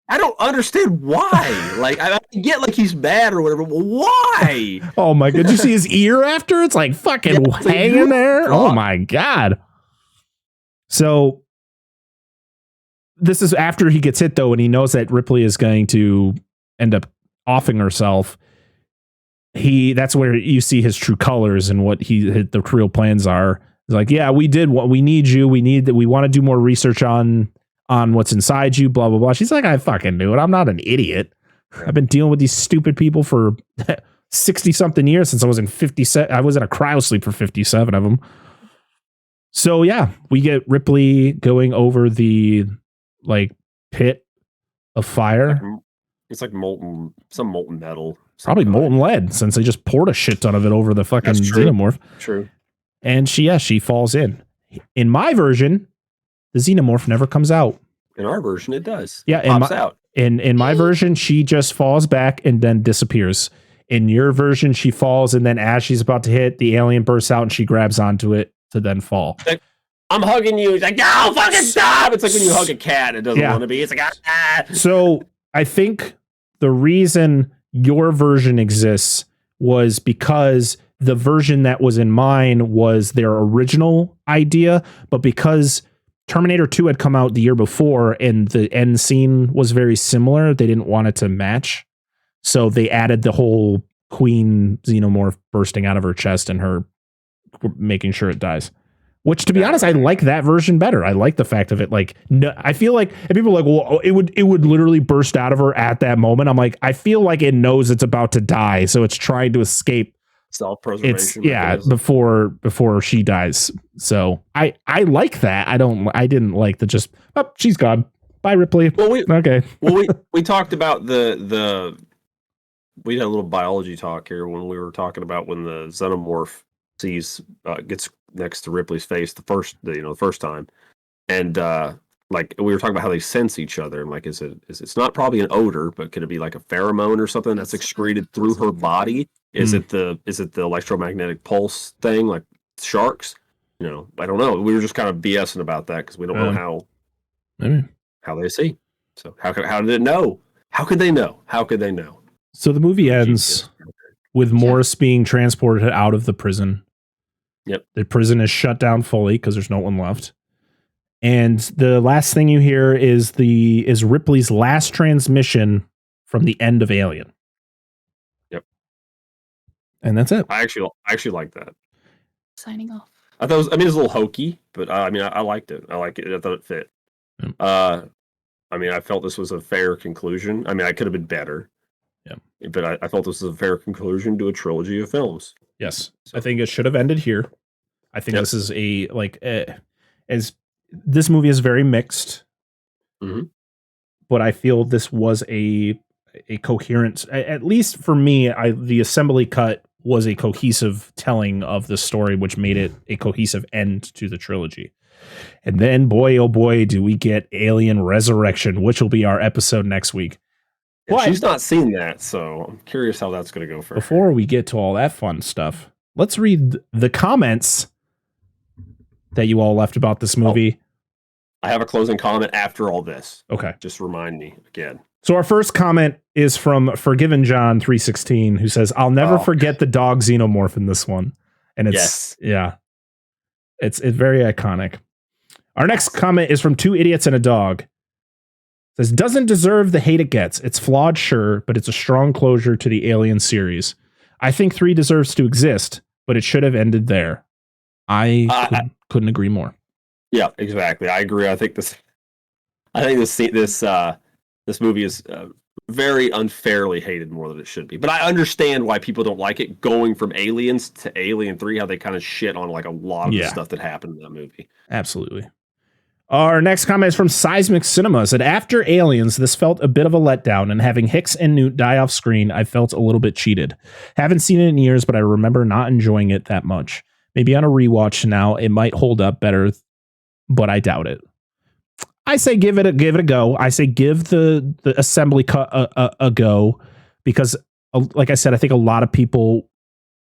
I don't understand why. Like, I get like he's bad or whatever, but why? Oh my god! Did you see his ear after? It's like fucking hanging there. Oh my god! So this is after he gets hit though, and he knows that Ripley is going to end up offing herself. That's where you see his true colors and what the real plans are. He's like, yeah, we did what we need you. We want to do more research on what's inside you, blah, blah, blah. She's like, I fucking knew it. I'm not an idiot. I've been dealing with these stupid people for 60 something years since I was in 57. I was in a cryosleep for 57 of them. So yeah, we get Ripley going over the like pit of fire. It's like molten metal. Probably molten lead, since they just poured a shit ton of it over the fucking xenomorph. True. And she falls in. In my version, the xenomorph never comes out. In our version, it does. Yeah, it pops out. In my version, she just falls back and then disappears. In your version, she falls, and then as she's about to hit, the alien bursts out and she grabs onto it to then fall. Like, I'm hugging you. It's like, no, fucking stop. It's like when you hug a cat, it doesn't want to be. It's like, ah. So I think the reason your version exists was because the version that was in mine was their original idea, but because Terminator 2 had come out the year before and the end scene was very similar, they didn't want it to match. So they added the whole queen xenomorph bursting out of her chest and her making sure it dies. Which, to be honest, I like that version better. I like the fact of it. Like, no, I feel like, and people are like, well, it would literally burst out of her at that moment. I'm like, I feel like it knows it's about to die, so it's trying to escape. Self-preservation. Before she dies. So I like that. I didn't like the just, oh, she's gone. Bye, Ripley. Well, okay. we talked about we had a little biology talk here when we were talking about when the xenomorph gets next to Ripley's face the first time, and like we were talking about how they sense each other, and like it's not probably an odor, but could it be like a pheromone or something that's excreted through her body? Is it the electromagnetic pulse thing like sharks? I don't know. We were just kind of BSing about that because we don't know how they see. So how did it know? How could they know? So the movie ends with Morris being transported out of the prison. Yep. The prison is shut down fully because there's no one left. And the last thing you hear is Ripley's last transmission from the end of Alien. Yep. And that's it. I actually like that. Signing off. I thought it's a little hokey, but I liked it. I like it. I thought it fit. Yep. I felt this was a fair conclusion. I could have been better. Yeah. But I felt this was a fair conclusion to a trilogy of films. Yes. I think it should have ended here. I think this is as this movie is very mixed. Mm-hmm. But I feel this was a coherent, at least for me, the assembly cut was a cohesive telling of the story, which made it a cohesive end to the trilogy. And then, boy, oh boy, do we get Alien Resurrection, which will be our episode next week. Well, she's not seen that, so I'm curious how that's going to go for her. Before we get to all that fun stuff, let's read the comments that you all left about this movie. I have a closing comment after all this. Okay. Just remind me again. So our first comment is from Forgiven John 316, who says, I'll never forget the dog xenomorph in this one. And it's it's very iconic. Our next comment is from Two Idiots and a Dog. It says, doesn't deserve the hate it gets. It's flawed, sure, but it's a strong closure to the Alien series. I think 3 deserves to exist, but it should have ended there. I couldn't agree more. Yeah, exactly. I agree. I think this movie is very unfairly hated more than it should be. But I understand why people don't like it. Going from Aliens to Alien 3, how they kind of shit on like a lot of the stuff that happened in that movie. Absolutely. Our next comment is from Seismic Cinema. Said, after Aliens, this felt a bit of a letdown, and having Hicks and Newt die off screen, I felt a little bit cheated. Haven't seen it in years, but I remember not enjoying it that much. Maybe on a rewatch now, it might hold up better, but I doubt it. I say give it a go. I say give the assembly cut a go, because, like I said, I think a lot of people.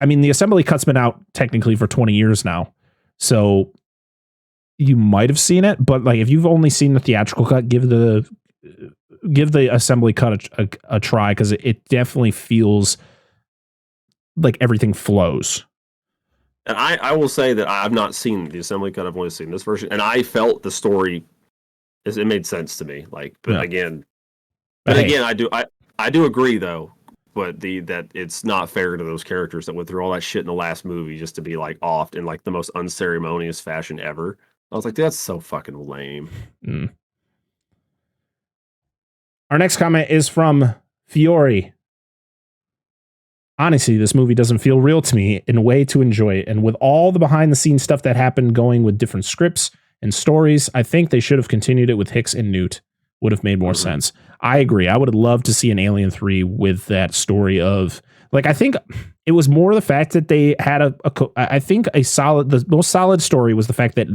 I mean, the assembly cut's been out technically for 20 years now, so you might have seen it, but like if you've only seen the theatrical cut, give the assembly cut a try, because it definitely feels like everything flows. And I will say that I've not seen the assembly cut. I've only seen this version, and I felt the story. It made sense to me. Like, but Yeah. again, Hey. I do agree though. But that it's not fair to those characters that went through all that shit in the last movie just to be like offed in like the most unceremonious fashion ever. I was like, that's so fucking lame. Mm. Our next comment is from Fiore. Honestly, this movie doesn't feel real to me in a way to enjoy it. And with all the behind the scenes stuff that happened going with different scripts and stories, I think they should have continued it with Hicks and Newt. Would have made more sense. I agree. I would have loved to see an Alien 3 with that story of, like, I think it was more the fact that they had the most solid story was the fact that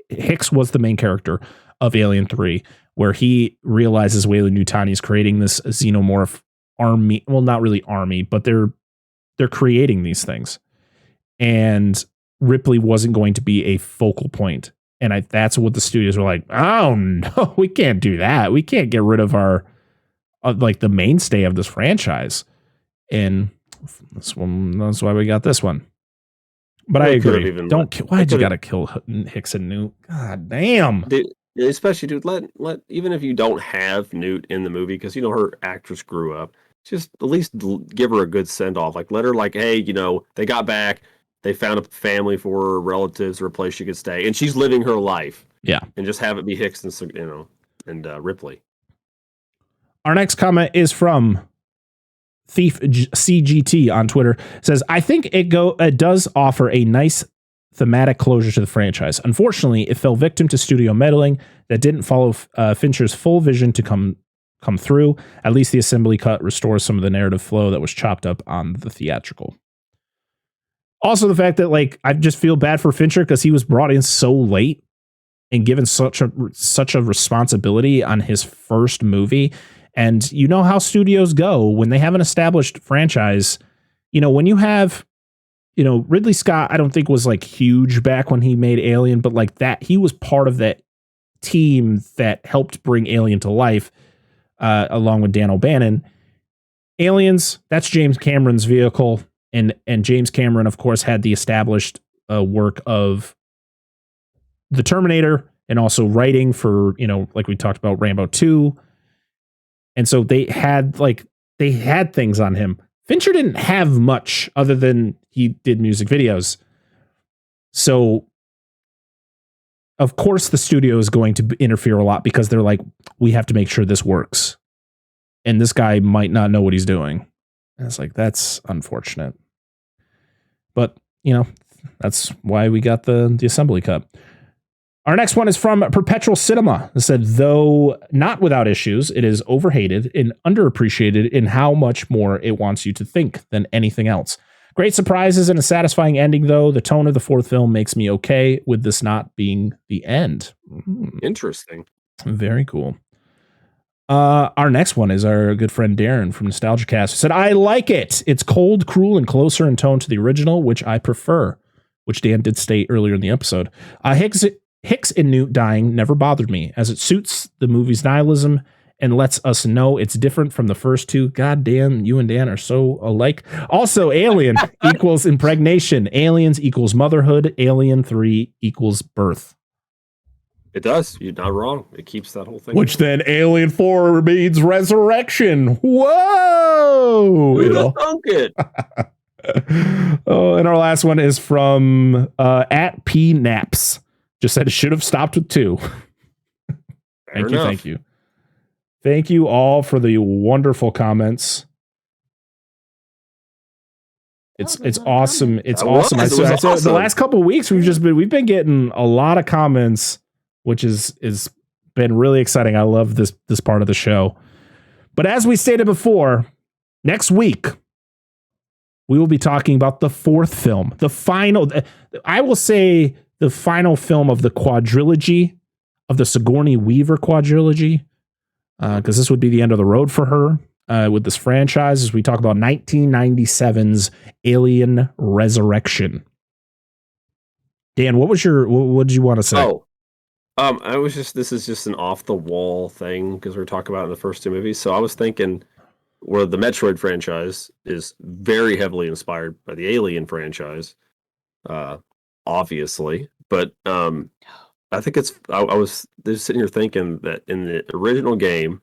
Hicks was the main character of Alien 3, where he realizes Weyland-Yutani is creating this xenomorph army. Well, not really army, but they're creating these things. And Ripley wasn't going to be a focal point. And that's what the studios were like, oh no, we can't do that. We can't get rid of our like the mainstay of this franchise. And this one, that's why we got this one. But I agree. Why'd you gotta kill Hicks and Newt? God damn. Dude, especially, dude, let even if you don't have Newt in the movie, because her actress grew up, just at least give her a good send off. Like, let her, like, hey, they got back. They found a family for her, relatives, or a place she could stay, and she's living her life. Yeah, and just have it be Hicks and Ripley. Our next comment is from Thief CGT on Twitter. It says, I think it does offer a nice thematic closure to the franchise. Unfortunately, it fell victim to studio meddling that didn't follow Fincher's full vision to come through. At least the assembly cut restores some of the narrative flow that was chopped up on the theatrical. Also, the fact that, like, I just feel bad for Fincher because he was brought in so late and given such a responsibility on his first movie. And you know how studios go when they have an established franchise. When you have, Ridley Scott, I don't think was like huge back when he made Alien, but like that, he was part of that team that helped bring Alien to life, along with Dan O'Bannon. Aliens, that's James Cameron's vehicle. And James Cameron, of course, had the established work of The Terminator and also writing for, like we talked about, Rambo 2. And so they had things on him. Fincher didn't have much other than he did music videos. So, of course, the studio is going to interfere a lot because they're like, we have to make sure this works. And this guy might not know what he's doing. And it's like, that's unfortunate. But, that's why we got the assembly cut. Our next one is from Perpetual Cinema. It said, though not without issues, it is overhated and underappreciated in how much more it wants you to think than anything else. Great surprises and a satisfying ending, though. The tone of the fourth film makes me okay with this not being the end. Interesting. Very cool. Our next one is our good friend Darren from Nostalgia Cast, who said, I like it. It's cold, cruel, and closer in tone to the original, which I prefer, which Dan did state earlier in the episode. Hicks and Newt dying never bothered me, as it suits the movie's nihilism and lets us know it's different from the first two. God damn, you and Dan are so alike. Also, Alien equals impregnation. Aliens equals motherhood. Alien 3 equals birth. It does. You're not wrong. It keeps that whole thing. Which then Alien 4 means resurrection. Whoa! Who'd have thunk it? Oh, and our last one is from at P Naps. Just said it should have stopped with 2. Thank you. Thank you all for the wonderful comments. It's awesome. It's awesome. The last couple of weeks we've been getting a lot of comments which is been really exciting. I love this part of the show. But as we stated before, next week we will be talking about the fourth film, the final, I will say the final film of the quadrilogy, of the Sigourney Weaver quadrilogy, because this would be the end of the road for her with this franchise as we talk about 1997's Alien Resurrection. Dan, what did you want to say? This is just an off the wall thing because we're talking about in the first two movies. So I was thinking where the Metroid franchise is very heavily inspired by the Alien franchise, obviously. But I think I was just sitting here thinking that in the original game,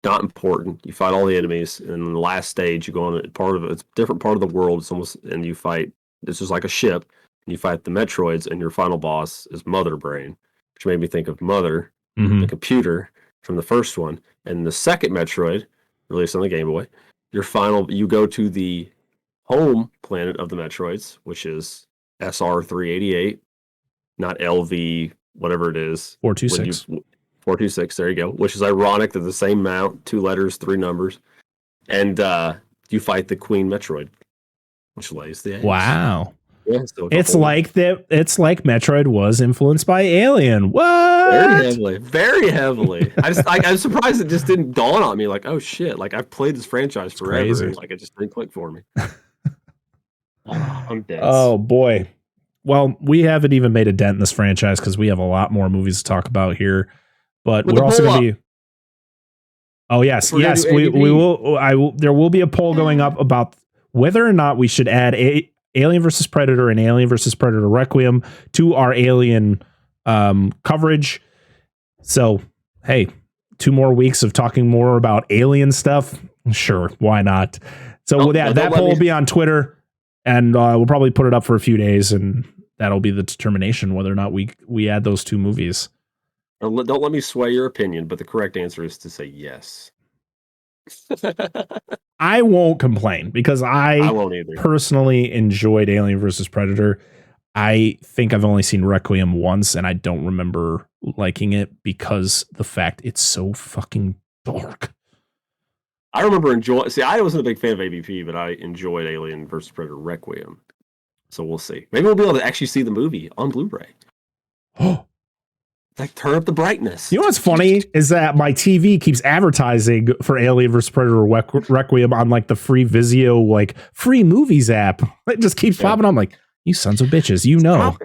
not important. You fight all the enemies, and in the last stage, you go on it's a different part of the world. It's almost, and you fight. This is like a ship. And you fight the Metroids, and your final boss is Mother Brain, which made me think of Mother, the computer from the first one. And the second Metroid, released on the Game Boy, you go to the home planet of the Metroids, which is SR388, not LV, whatever it is. 426. 426, there you go. Which is ironic that the same mount, 2 letters, 3 numbers. And you fight the Queen Metroid, which lays the eggs. Wow. Yeah, so it's like Metroid was influenced by Alien. What? Very heavily. I'm surprised it just didn't dawn on me. Like, oh shit! Like I've played this franchise forever. Crazy. And, like it just didn't click for me. I'm dead. Oh boy. Well, we haven't even made a dent in this franchise because we have a lot more movies to talk about here. But we're also going to be. Oh yes, we will. There will be a poll going up about whether or not we should add Alien vs. Predator and Alien vs. Predator Requiem to our Alien coverage. So, hey, 2 more weeks of talking more about Alien stuff. Sure, why not? So that poll will be on Twitter, and we'll probably put it up for a few days, and that'll be the determination whether or not we add those 2 movies. Don't let me sway your opinion, but the correct answer is to say yes. I won't complain because I won't either. Personally enjoyed Alien vs. Predator. I think I've only seen Requiem once, and I don't remember liking it because the fact it's so fucking dark. I remember enjoying. See, I wasn't a big fan of AVP, but I enjoyed Alien vs. Predator Requiem. So we'll see. Maybe we'll be able to actually see the movie on Blu-ray. Oh. Like turn up the brightness. You know what's funny is that my TV keeps advertising for Alien vs. Predator Requiem on like the free Vizio, like free movies app. It just keeps popping up. I'm like, you sons of bitches, you know. Stop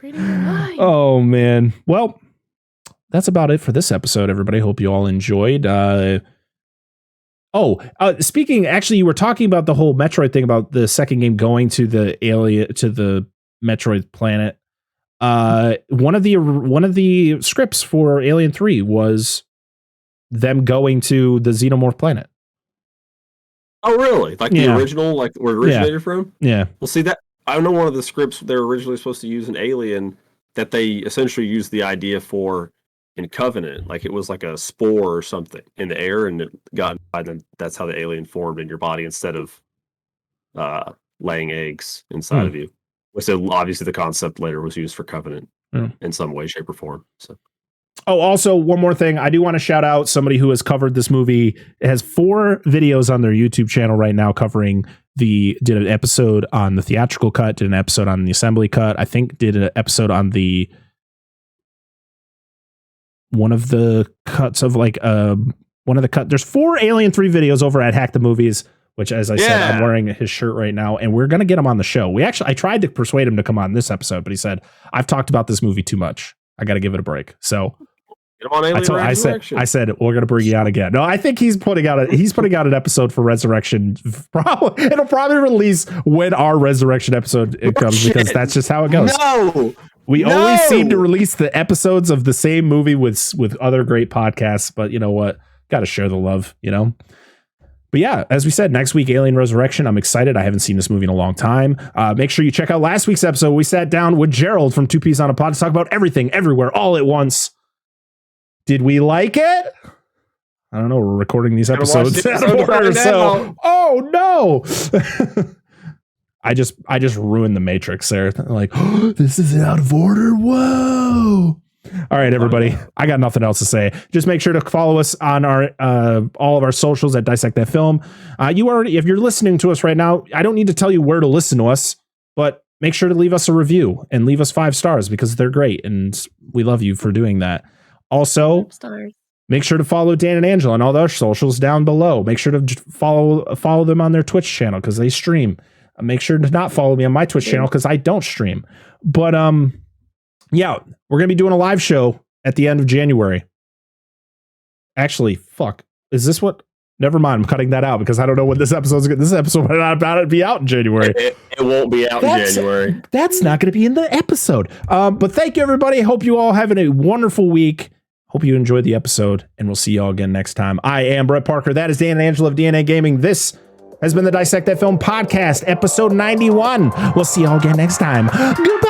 reading your mind. Oh man. Well, that's about it for this episode, everybody. Hope you all enjoyed. Speaking, actually, you were talking about the whole Metroid thing about the second game going to the Metroid planet. One of the scripts for Alien 3 was them going to the Xenomorph planet. Oh, really? Like the original, like where it originated from? Yeah. Well, see that I know one of the scripts they were originally supposed to use in Alien that they essentially used the idea for in Covenant. Like it was like a spore or something in the air, and it got inside, and that's how the alien formed in your body instead of laying eggs inside of you. So obviously the concept later was used for Covenant in some way, shape, or form. So. Oh, also one more thing. I do want to shout out somebody who has covered this movie. It has 4 videos on their YouTube channel right now covering did an episode on the theatrical cut, did an episode on the assembly cut. I think did an episode on one of the cuts of like one of the cut. There's 4 Alien 3 videos over at Hack the Movies, which, as I said, I'm wearing his shirt right now, and we're going to get him on the show. I tried to persuade him to come on this episode, but he said, I've talked about this movie too much. I got to give it a break. So get him on Alien Resurrection. I said, we're going to bring you on again. No, I think he's putting out an episode for Resurrection. It'll probably release when our Resurrection episode comes because that's just how it goes. We always seem to release the episodes of the same movie with other great podcasts, but you know what? Got to share the love, you know? But yeah, as we said, next week, Alien Resurrection. I'm excited. I haven't seen this movie in a long time. Make sure you check out last week's episode. We sat down with Gerald from 2 Peas on a Pod to talk about everything, everywhere, all at once. Did we like it? I don't know. We're recording these episodes out of order, so oh no. I just ruined the Matrix there. Like, oh, this is out of order. Whoa. All right, everybody. I got nothing else to say. Just make sure to follow us on our all of our socials at Dissect That Film. If you're listening to us right now, I don't need to tell you where to listen to us, but make sure to leave us a review and leave us 5 stars because they're great and we love you for doing that. Also, make sure to follow Dan and Angela on all their socials down below. Make sure to follow them on their Twitch channel because they stream. Make sure to not follow me on my Twitch channel because I don't stream. But yeah, we're going to be doing a live show at the end of January. Actually, fuck. Is this what? Never mind. I'm cutting that out because I don't know when this episode's going to. This episode might not about to be out in January. It won't be out in January. That's not going to be in the episode. But thank you, everybody. Hope you all having a wonderful week. Hope you enjoyed the episode, and we'll see you all again next time. I am Brett Parker. That is Dan and Angela of DNA Gaming. This has been the Dissect That Film podcast, episode 91. We'll see you all again next time. Goodbye.